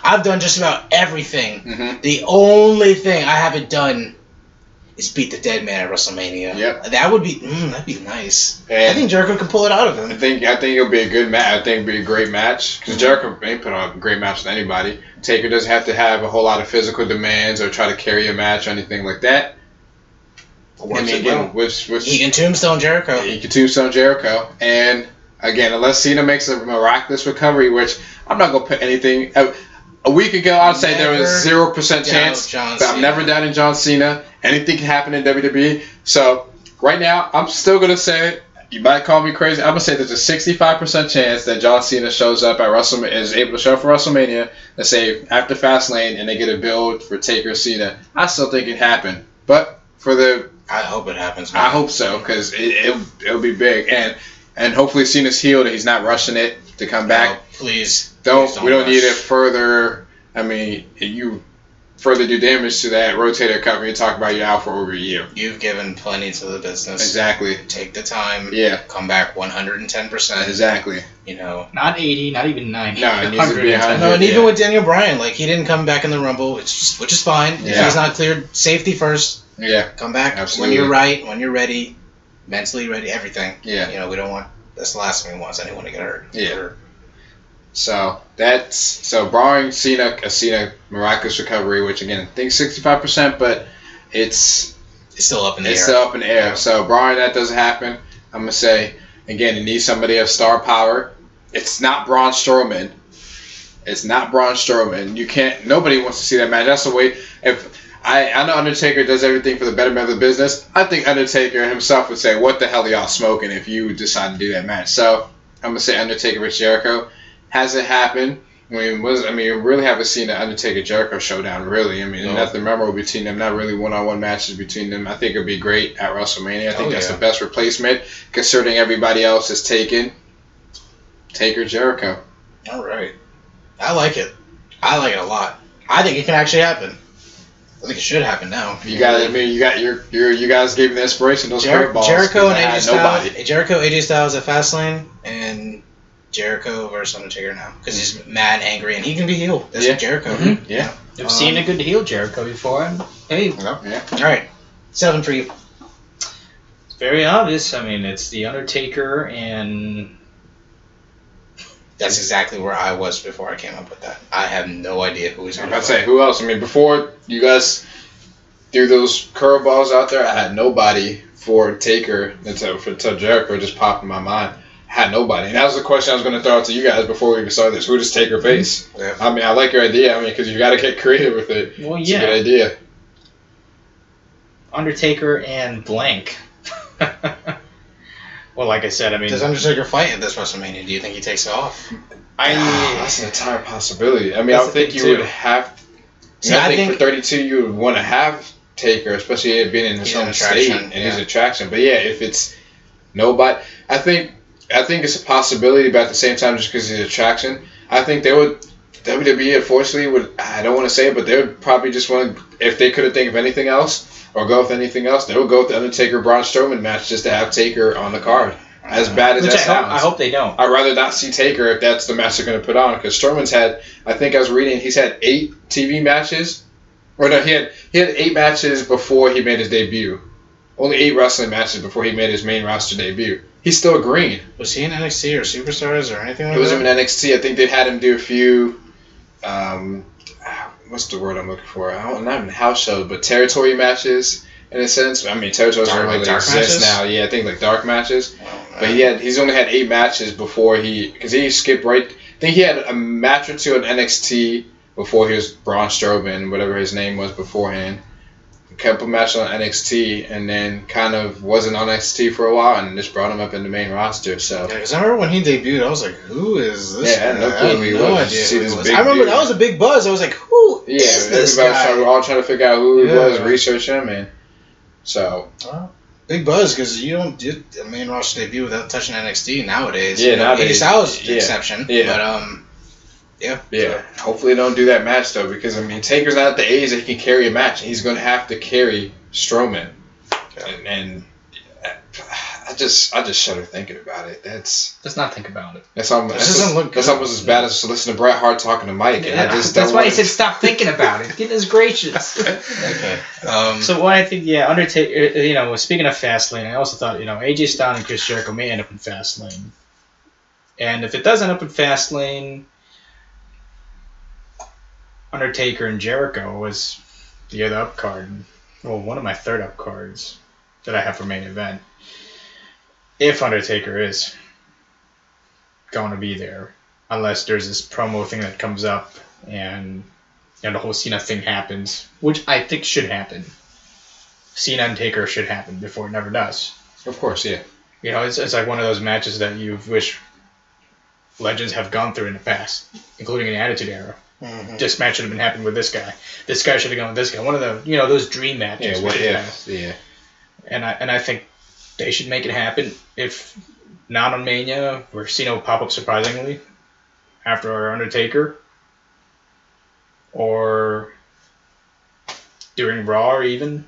Speaker 1: I've done just about everything.
Speaker 2: Mm-hmm.
Speaker 1: The only thing I haven't done is beat the dead man at WrestleMania.
Speaker 2: Yep.
Speaker 1: That'd be nice.
Speaker 2: And
Speaker 1: I think Jericho can pull it out of him.
Speaker 2: I think it'll be a good match. I think it'll be a great match because Jericho ain't put on a great match with anybody. Taker doesn't have to have a whole lot of physical demands or try to carry a match or anything like that.
Speaker 1: He can tombstone Jericho.
Speaker 2: He can tombstone Jericho, and again, unless Cena makes a miraculous recovery, which I'm not gonna put anything. A week ago, I'd say there was 0% chance. But I'm never doubting John Cena. Anything can happen in WWE. So right now, I'm still gonna say, you might call me crazy. I'm gonna say there's a 65% chance that John Cena shows up at WrestleMania, is able to show up for WrestleMania. Let's say after Fastlane, and they get a build for Taker Cena. I still think it happened, but
Speaker 1: I hope it happens. Man.
Speaker 2: I hope so, because it'll be big, and hopefully Cena's healed and he's not rushing it to come back.
Speaker 1: Please
Speaker 2: don't we don't need it further. I mean, you further do damage to that rotator cuff. You talk about you're out for over a year.
Speaker 1: You've given plenty to the business.
Speaker 2: Exactly.
Speaker 1: Take the time.
Speaker 2: Yeah.
Speaker 1: Come back 110%.
Speaker 2: Exactly.
Speaker 3: Not 80, not even 90.
Speaker 2: No, it needs to be 100.
Speaker 1: No, and even with Daniel Bryan, like he didn't come back in the Rumble, which is fine. Yeah. If he's not cleared, safety first.
Speaker 2: Yeah.
Speaker 1: Come back
Speaker 2: Absolutely.
Speaker 1: when you're right, when you're ready, mentally ready, everything.
Speaker 2: Yeah.
Speaker 1: We don't want. That's the last thing we want is anyone to get hurt.
Speaker 2: Yeah. So barring a Cena miraculous recovery, which again I think 65%, but it's
Speaker 1: still up in the air.
Speaker 2: It's still up in the air. Yeah. So barring that doesn't happen, I'm gonna say again it needs somebody of star power. It's not Braun Strowman. It's not Braun Strowman. You can't. Nobody wants to see that match. That's the way. If I know Undertaker does everything for the betterment of the business, I think Undertaker himself would say, "What the hell are y'all smoking?" If you decide to do that match. So I'm gonna say Undertaker versus Jericho. Has it happened? We really haven't seen the Undertaker Jericho showdown. Really, nothing memorable between them. Not really one-on-one matches between them. I think it'd be great at WrestleMania. I think that's the best replacement, considering everybody else is taken. Taker Jericho.
Speaker 1: All right, I like it. I like it a lot. I think it can actually happen. I think it should happen now.
Speaker 2: You guys gave me the inspiration. Those curveballs.
Speaker 1: Jericho and AJ Styles. Jericho, AJ Styles at Fastlane, and Jericho versus Undertaker now because he's mad, and angry, and he can be healed. That's Jericho.
Speaker 3: Mm-hmm. Yeah, I've seen a good heel Jericho before. And hey,
Speaker 1: all right, 7 for you.
Speaker 3: It's very obvious. I mean, it's the Undertaker, and
Speaker 1: that's exactly where I was before I came up with that. I have no idea who he's going to
Speaker 2: I'd say who else. I mean, before you guys threw those curveballs out there, I had nobody for Taker until Jericho just popped in my mind. I had nobody. And that was the question I was going to throw out to you guys before we even started this. Who does Taker face? Yeah. I mean, I like your idea. I mean, because you got to get creative with it.
Speaker 3: Well,
Speaker 2: it's a good idea.
Speaker 3: Undertaker and blank. Well, like I said, I mean...
Speaker 1: Does Undertaker fight at this WrestleMania? Do you think he takes it off?
Speaker 2: That's an entire possibility. I mean, I would think you would have... I think for 32 you would want to have Taker, especially it being in his own state and his attraction. But yeah, if it's nobody... I think it's a possibility, but at the same time, just because of his attraction, I think they would... WWE, unfortunately, would... I don't want to say it, but they would probably just want to... If they couldn't think of anything else... Or go with anything else, they would go with the Undertaker Braun Strowman match just to have Taker on the card. As bad as that sounds.
Speaker 3: I hope they don't.
Speaker 2: I'd rather not see Taker if that's the match they're going to put on, because Strowman's had, I think I was reading, he's had 8 TV matches. Or no, he had 8 matches before he made his debut. Only 8 wrestling matches before he made his main roster debut. He's still green.
Speaker 1: Was he in NXT or Superstars or anything like that?
Speaker 2: He was in NXT. I think they had him do a few... what's the word I'm looking for? Not even house shows, but territory matches in a sense. I mean, territories don't really exist now. Yeah, I think like dark matches. But he's only had 8 matches before because he skipped right. I think he had a match or 2 in NXT before he was Braun Strowman, whatever his name was beforehand. A couple matches on NXT, and then kind of wasn't on NXT for a while, and just brought him up in the main roster. So
Speaker 1: yeah, because I remember when he debuted, I was like, "Who is this?"
Speaker 2: Yeah, I had no clue who he was.
Speaker 1: I remember that was a big buzz. I was like, "Who is this guy?"
Speaker 2: We're all trying to figure out who he was, research him, and so
Speaker 1: big buzz because you don't do a main roster debut without touching NXT nowadays.
Speaker 2: Yeah, nowadays.
Speaker 1: Styles is the exception.
Speaker 2: Yeah,
Speaker 1: but
Speaker 2: Yeah. Hopefully they don't do that match though, because I mean Taker's not at the age that he can carry a match. He's going to have to carry Strowman, and I just shudder thinking about it.
Speaker 3: Let's not think about it.
Speaker 2: That's almost as bad as listening to Bret Hart talking to Mike. And
Speaker 3: that's why he said stop thinking about it. Goodness gracious.
Speaker 1: Okay.
Speaker 3: So what I think, Undertaker. Speaking of Fastlane, I also thought AJ Styles and Chris Jericho may end up in Fastlane, and if it does end up in Fastlane, Undertaker and Jericho was the other up card. Well, one of my third up cards that I have for main event. If Undertaker is going to be there, unless there's this promo thing that comes up and the whole Cena thing happens, which I think should happen. Cena and Taker should happen before it never does.
Speaker 2: Of course, yeah.
Speaker 3: It's like one of those matches that you wish legends have gone through in the past, including in the Attitude Era. Mm-hmm. This match should have been happening with this guy. This guy should have gone with this guy. One of the those dream matches.
Speaker 2: Yeah.
Speaker 3: And I think they should make it happen. If not on Mania, where Cena will pop up surprisingly after Undertaker, or during Raw, or even.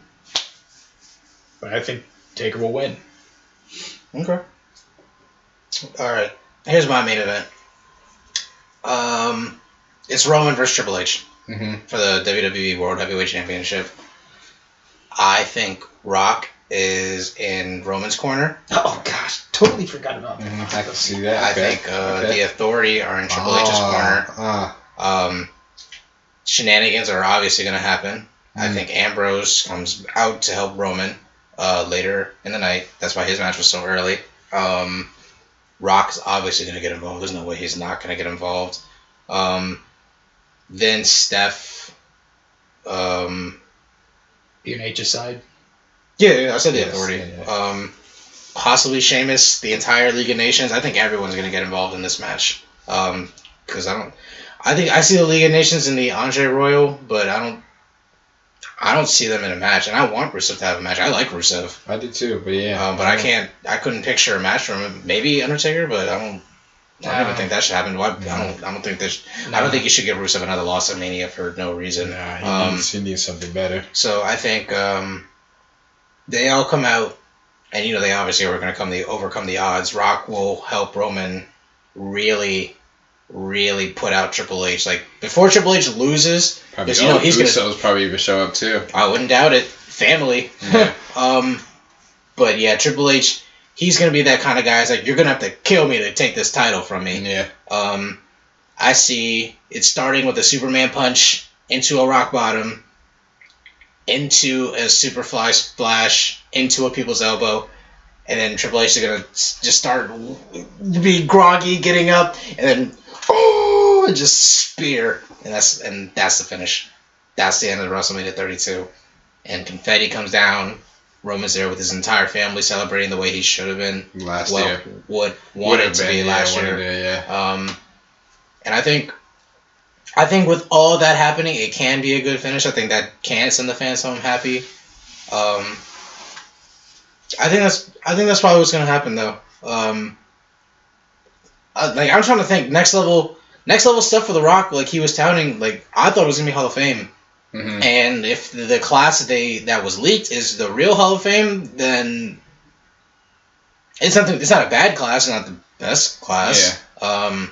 Speaker 3: But I think Taker will win.
Speaker 1: Okay. All right. Here's my main event. It's Roman versus Triple H for the WWE World Heavyweight Championship. I think Rock is in Roman's corner.
Speaker 3: Oh gosh, totally forgot about that.
Speaker 2: I can see that.
Speaker 1: I think the Authority are in Triple H's corner. Shenanigans are obviously going to happen. I think Ambrose comes out to help Roman later in the night. That's why his match was so early. Rock's obviously going to get involved. There's no way he's not going to get involved. Then Steph.
Speaker 3: Being H's side.
Speaker 1: Yeah, I said the Authority.
Speaker 3: Yeah.
Speaker 1: Possibly Sheamus, the entire League of Nations. I think everyone's gonna get involved in this match. Because I see the League of Nations in the Andre Royal, but I don't see them in a match, and I want Rusev to have a match. I like Rusev.
Speaker 2: I do too, but yeah.
Speaker 1: But I couldn't picture a match from him. Maybe Undertaker, but I don't even think that should happen. I don't think you should give Rusev another loss at Mania for no reason.
Speaker 2: Nah, he needs something better.
Speaker 1: So I think they all come out, and they obviously are going to overcome the odds. Rock will help Roman really, really put out Triple H. Like before Triple H loses,
Speaker 2: because
Speaker 1: he's going
Speaker 2: to probably even show up too.
Speaker 1: I wouldn't doubt it. Family.
Speaker 2: Yeah.
Speaker 1: But yeah, Triple H. He's going to be that kind of guy. It's like, you're going to have to kill me to take this title from me.
Speaker 2: Yeah.
Speaker 1: I see it starting with a Superman punch into a rock bottom, into a Superfly splash, into a people's elbow, and then Triple H is going to just start to be groggy, getting up, and then, just spear. And that's the finish. That's the end of WrestleMania 32. And confetti comes down. Roman's there with his entire family celebrating the way he should have been
Speaker 2: last year.
Speaker 1: Wanted to be last year. And I think with all that happening, it can be a good finish. I think that can send the fans home happy. I think that's probably what's gonna happen though. I'm trying to think next level stuff for The Rock. Like he was touting, like I thought it was gonna be Hall of Fame.
Speaker 2: Mm-hmm.
Speaker 1: And if the class that was leaked is the real Hall of Fame, then it's not a bad class, it's not the best class.
Speaker 2: Yeah.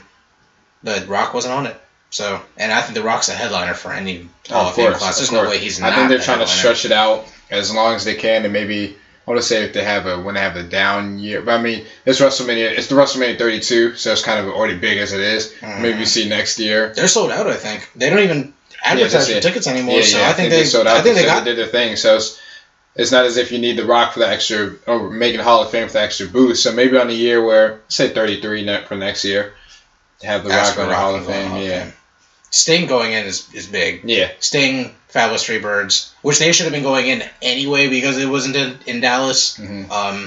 Speaker 1: But Rock wasn't on it. So, and I think The Rock's a headliner for any Hall of Fame class. There's no way he's not.
Speaker 2: I think they're trying to stretch it out as long as they can, and maybe I want to say if they have when they have a down year. But I mean, it's WrestleMania. It's the WrestleMania 32, so it's kind of already big as it is. Mm-hmm. Maybe you see next year.
Speaker 1: They're sold out. I think they don't even advertise for tickets anymore.
Speaker 2: Yeah,
Speaker 1: so I think
Speaker 2: they sold out. They did their thing. So it's not as if you need The Rock for the extra, or making Hall of Fame for the extra boost. So maybe on a year where, say 33 for next year, have The Rock in the Hall of Fame. Yeah.
Speaker 1: Sting going in is big.
Speaker 2: Yeah.
Speaker 1: Sting, Fabulous Freebirds, which they should have been going in anyway because it wasn't in Dallas.
Speaker 2: Mm-hmm.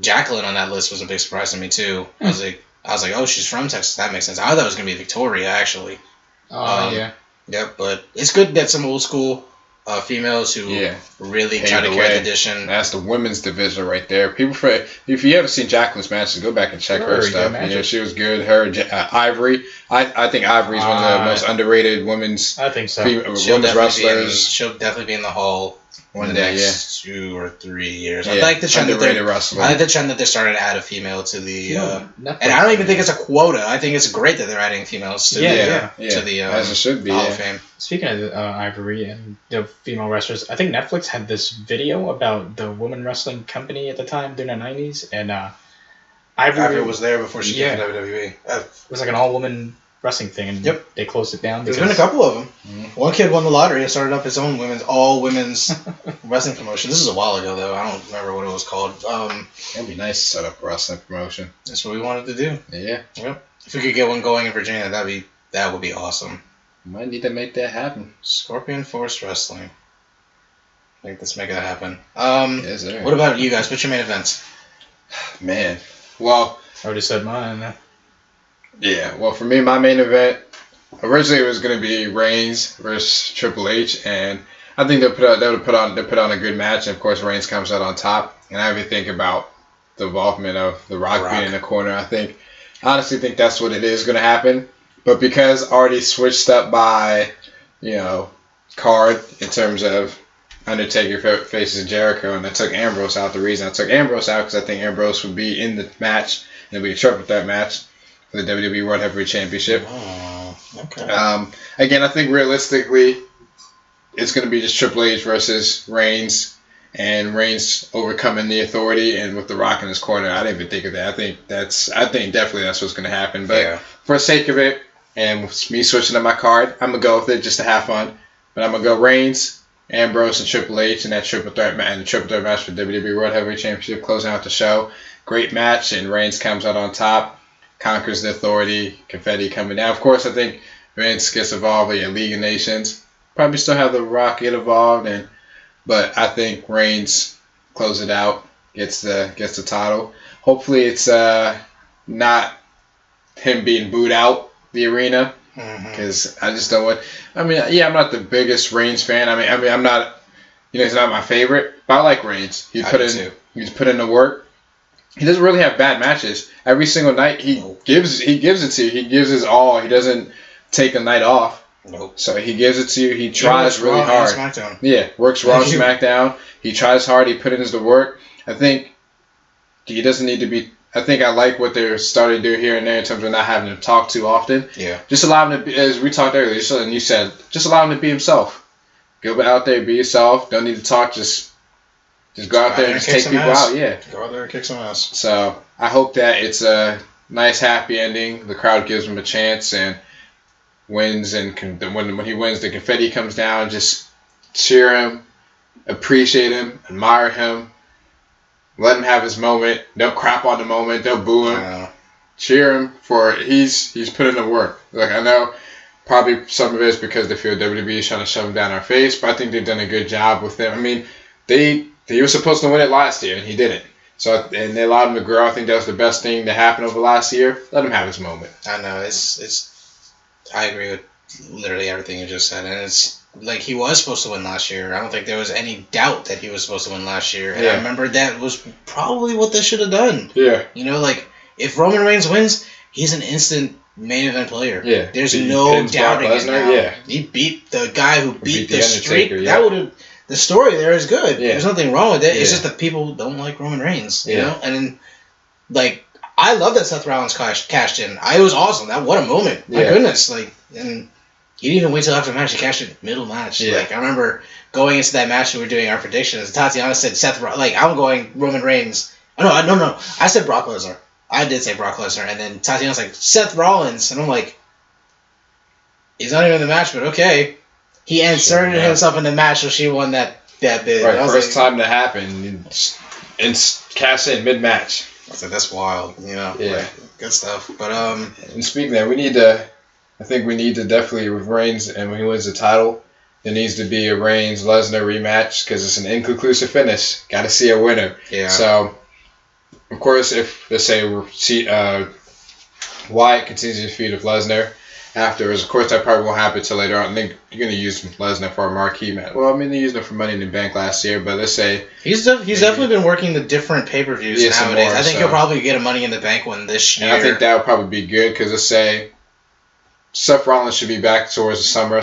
Speaker 1: Jacqueline on that list was a big surprise to me too. I was like, oh, she's from Texas. That makes sense. I thought it was gonna be Victoria actually.
Speaker 3: Yeah.
Speaker 1: Yep, but it's good to get some old school females who really try to carry the edition.
Speaker 2: That's the women's division right there. If you haven't seen Jacqueline's matches, go back and check her stuff. She was good. Her Ivory. I think Ivory is one of the most underrated women's.
Speaker 3: I think so.
Speaker 2: Women's wrestlers.
Speaker 1: She'll definitely be in the Hall in the next 2 or 3 years. I
Speaker 2: Yeah,
Speaker 1: like the trend
Speaker 2: wrestler.
Speaker 1: I like the trend that they're starting to add a female to the. And I don't even think it's a quota. I think it's great that they're adding females to the
Speaker 2: as it should be,
Speaker 1: Hall of Fame.
Speaker 3: Speaking of Ivory and the female wrestlers, I think Netflix had this video about the women wrestling company at the time during the 90s, and
Speaker 1: Ivory was there before she came to WWE.
Speaker 3: It was like an all-woman wrestling thing, and they closed it down.
Speaker 1: There's been a couple of them. Mm-hmm. One kid won the lottery and started up his own all women's wrestling promotion. This is a while ago, though. I don't remember what it was called.
Speaker 2: It'd be nice to set up a wrestling promotion.
Speaker 1: That's what we wanted to do.
Speaker 2: Yeah.
Speaker 1: Yep. If we could get one going in Virginia, that would be awesome.
Speaker 2: Might need to make that happen.
Speaker 1: Scorpion Force Wrestling. I think let's make that happen.
Speaker 2: Yes, sir.
Speaker 1: What about you guys? What's your main events?
Speaker 2: Man. Well,
Speaker 3: I already said mine.
Speaker 2: Yeah, well, for me, my main event, originally it was going to be Reigns versus Triple H, and I think they'll put on a good match, and of course Reigns comes out on top, and I even think about the involvement of The Rock being in the corner. I honestly think that's what it is going to happen, but because already switched up by, card in terms of Undertaker faces Jericho, and I took Ambrose out. The reason I took Ambrose out because I think Ambrose would be in the match, and it'd be a triple threat match for the WWE World Heavyweight Championship.
Speaker 1: Oh, okay.
Speaker 2: Again, I think realistically, it's going to be just Triple H versus Reigns, and Reigns overcoming the Authority, and with The Rock in his corner. I didn't even think of that. I think definitely that's what's going to happen. But for the sake of it, and with me switching up my card, I'm gonna go with it just to have fun. But I'm gonna go Reigns, Ambrose, and Triple H in that triple threat match for WWE World Heavyweight Championship, closing out the show. Great match, and Reigns comes out on top. conquers the Authority, confetti coming down. Of course, I think Vince gets involved in League of Nations. Probably still have The Rock get involved, but I think Reigns close it out, gets the title. Hopefully, it's not him being booed out the arena, because I just don't want. I mean, yeah, I'm not the biggest Reigns fan. I mean, I'm not. He's not my favorite, but I like Reigns. He's put in the work. He doesn't really have bad matches. Every single night he gives it to you. He gives his all. He doesn't take a night off.
Speaker 1: Nope.
Speaker 2: So he gives it to you. He tries really hard.
Speaker 1: SmackDown.
Speaker 2: Yeah, works Raw and SmackDown. He tries hard. He put in the work. I think he doesn't need to be. I think I like what they're starting to do here and there in terms of not having to talk too often.
Speaker 1: Yeah.
Speaker 2: Just allow him to be, as we talked earlier, and you said, just allow him to be himself. Go out there, be yourself. Don't need to talk. Just go out there and just take people out. Yeah.
Speaker 1: Go out there and kick some ass.
Speaker 2: So I hope that it's a nice, happy ending. The crowd gives him a chance and wins. And when he wins, the confetti comes down. Just cheer him, appreciate him, admire him. Let him have his moment. Don't crap on the moment. Don't boo him. Cheer him for he's put in the work. Like, I know probably some of it is because they feel WWE is trying to shove him down our face, but I think they've done a good job with him. I mean, he was supposed to win it last year and he didn't. So and they allowed him to grow. I think that was the best thing that happened over last year. Let him have his moment.
Speaker 1: I know I agree with literally everything you just said, and it's like he was supposed to win last year. I don't think there was any doubt that he was supposed to win last year, and I remember that was probably what they should have done.
Speaker 2: Yeah.
Speaker 1: Like if Roman Reigns wins, he's an instant main event player.
Speaker 2: Yeah.
Speaker 1: There's no doubting it now.
Speaker 2: Yeah.
Speaker 1: He beat the guy who beat the streak.
Speaker 2: Yeah.
Speaker 1: That would have. The story there is good.
Speaker 2: Yeah.
Speaker 1: There's nothing wrong with it. It's just that people don't like Roman Reigns. You know, and then, I love that Seth Rollins cashed in. It was awesome. What a moment. My goodness. And he didn't even wait till after the match. He cashed in middle match.
Speaker 2: Yeah.
Speaker 1: I remember going into that match and we were doing our predictions. Tatiana said Seth Rollins. I'm going Roman Reigns. Oh, no. I said Brock Lesnar. I did say Brock Lesnar. And then Tatiana's like, Seth Rollins. And I'm like, he's not even in the match, but okay. He inserted himself in the match, so she won that bid.
Speaker 2: Right, first time to happen. And cash in mid-match.
Speaker 1: I said, that's wild,
Speaker 2: Yeah.
Speaker 1: Good stuff. But,
Speaker 2: and speaking of that, I think we need to definitely, with Reigns, and when he wins the title, there needs to be a Reigns-Lesnar rematch, because it's an inconclusive finish. Got to see a winner.
Speaker 1: Yeah.
Speaker 2: So, of course, if, let's say, Wyatt continues to defeat Lesnar, afterwards, of course, that probably won't happen until later on. I think you're going to use Lesnar for a marquee match. Well, I mean, they used him for Money in the Bank last year, but let's say...
Speaker 1: He's definitely been working the different pay-per-views nowadays. I think he'll probably get a Money in the Bank one this year.
Speaker 2: And I think that would probably be good, because let's say Seth Rollins should be back towards the summer,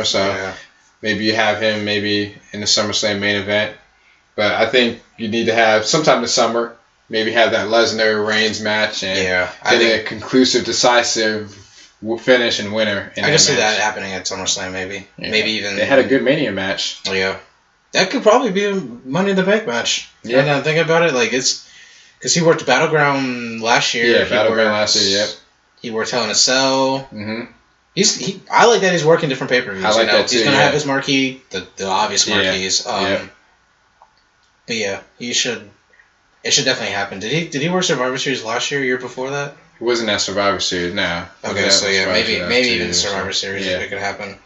Speaker 2: so maybe you have him maybe in the SummerSlam main event. But I think you need to have, sometime this summer, maybe have that Lesnar-Reigns match and get a conclusive, decisive finish and winner.
Speaker 1: I can see that happening at SummerSlam, maybe. Yeah. Maybe even...
Speaker 2: They had a good Mania match.
Speaker 1: Oh, yeah. That could probably be a Money in the Bank match. Yeah. And I'm thinking about it, it's... Because he worked Battleground last year.
Speaker 2: Yeah, Battleground last year, yep.
Speaker 1: He worked Hell in a Cell. Mm-hmm. I like that he's working different pay-per-views.
Speaker 2: I like that, too,
Speaker 1: He's going to have his marquee, the obvious marquees.
Speaker 2: But
Speaker 1: yeah, he should... It should definitely happen. Did he work Survivor Series last year before that?
Speaker 2: It wasn't that Survivor Series, no.
Speaker 1: Okay, so maybe even Survivor Series it could happen.
Speaker 2: I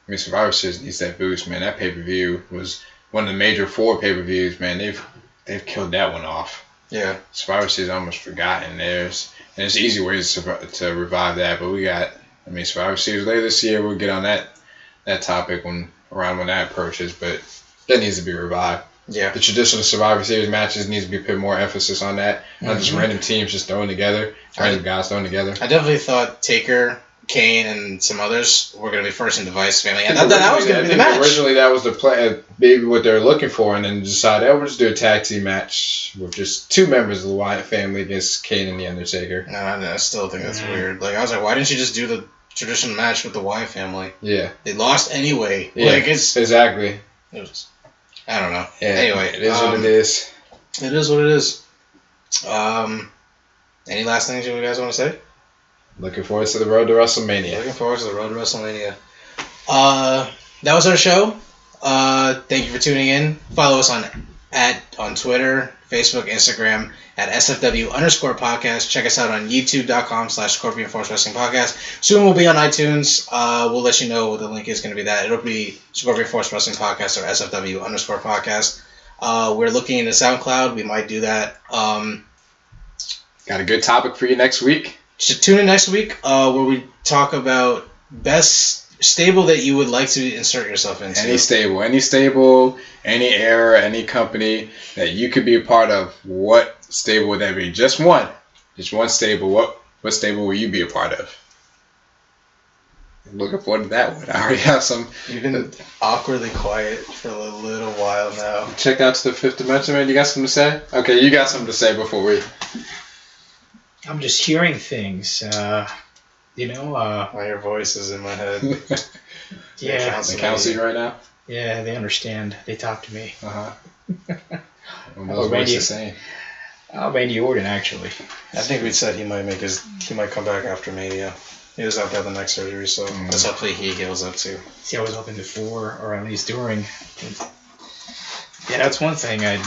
Speaker 2: mean, Survivor Series needs that boost, man. That pay-per-view was one of the major 4 pay-per-views, man. They've killed that one off.
Speaker 1: Yeah.
Speaker 2: Survivor Series almost forgotten. And there's easy ways to revive that, but we got, Survivor Series later this year. We'll get on that topic around when that approaches, but that needs to be revived.
Speaker 1: Yeah.
Speaker 2: The traditional Survivor Series matches needs to be put more emphasis on that. Not just random teams just throwing together, random guys throwing together. I
Speaker 1: definitely thought Taker, Kane, and some others were going to be first in the Vice family. I thought that was going to be the match.
Speaker 2: Originally, that was the plan, maybe what they were looking for, and then decided, we'll just do a tag team match with just 2 members of the Wyatt family against Kane and The Undertaker.
Speaker 1: No, I still think that's weird. I was like, why didn't you just do the traditional match with the Wyatt family?
Speaker 2: Yeah.
Speaker 1: They lost anyway.
Speaker 2: Yeah, exactly.
Speaker 1: I don't know.
Speaker 2: Yeah,
Speaker 1: anyway,
Speaker 2: it is what it is.
Speaker 1: It is what it is. Any last things you guys want to say?
Speaker 2: Looking forward to the road to WrestleMania.
Speaker 1: That was our show. Thank you for tuning in. Follow us on Twitter, Facebook, Instagram at SFW_podcast. Check us out on youtube.com/Scorpion Force Wrestling Podcast. Soon we'll be on iTunes. We'll let you know what the link is going to be. It'll be Scorpion Force Wrestling Podcast or SFW_podcast. We're looking into SoundCloud. We might do that.
Speaker 2: Got a good topic for you next week.
Speaker 1: Should tune in next week where we talk about best stable that you would like to insert yourself into.
Speaker 2: Any stable, any era, any company that you could be a part of. What stable would that be? Just one stable. What stable will you be a part of? I'm looking forward to that one. I already have some.
Speaker 1: You've been awkwardly quiet for a little while now.
Speaker 2: Check out to the Fifth Dimension, man. You got something to say? Okay, you got something to say before we...
Speaker 3: I'm just hearing things.
Speaker 1: Your voice is in my head.
Speaker 3: Yeah.
Speaker 2: They counsel you right now?
Speaker 3: Yeah, they understand. They talk to me.
Speaker 2: What those voices saying?
Speaker 3: Randy Orton, actually.
Speaker 1: I think we said he might come back after Mania. He was out there the neck surgery, so let's hopefully he heals up too.
Speaker 3: See, I was hoping before, or at least during. Yeah, that's one thing I'd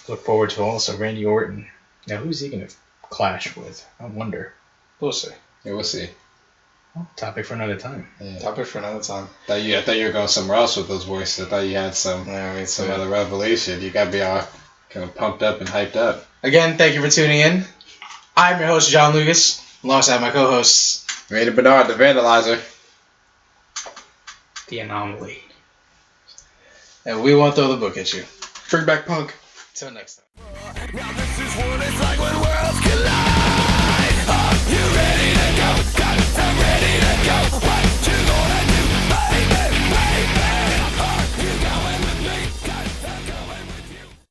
Speaker 3: look forward to also, Randy Orton. Now, who's he going to clash with? I wonder.
Speaker 1: We'll see.
Speaker 2: Yeah, we'll see.
Speaker 3: Well, topic for another time.
Speaker 1: Yeah. Topic for another time.
Speaker 2: I thought you were going somewhere else with those voices. I thought you had some other revelation. You got to be all kind of pumped up and hyped up.
Speaker 1: Again, thank you for tuning in. I'm your host, John Lucas, alongside my co-hosts,
Speaker 2: Barnard, the Vandalizer.
Speaker 3: The Anomaly.
Speaker 1: And we won't throw the book at you.
Speaker 2: Bring back Punk.
Speaker 1: Till next time.
Speaker 4: Now this is what it's like when worlds collide.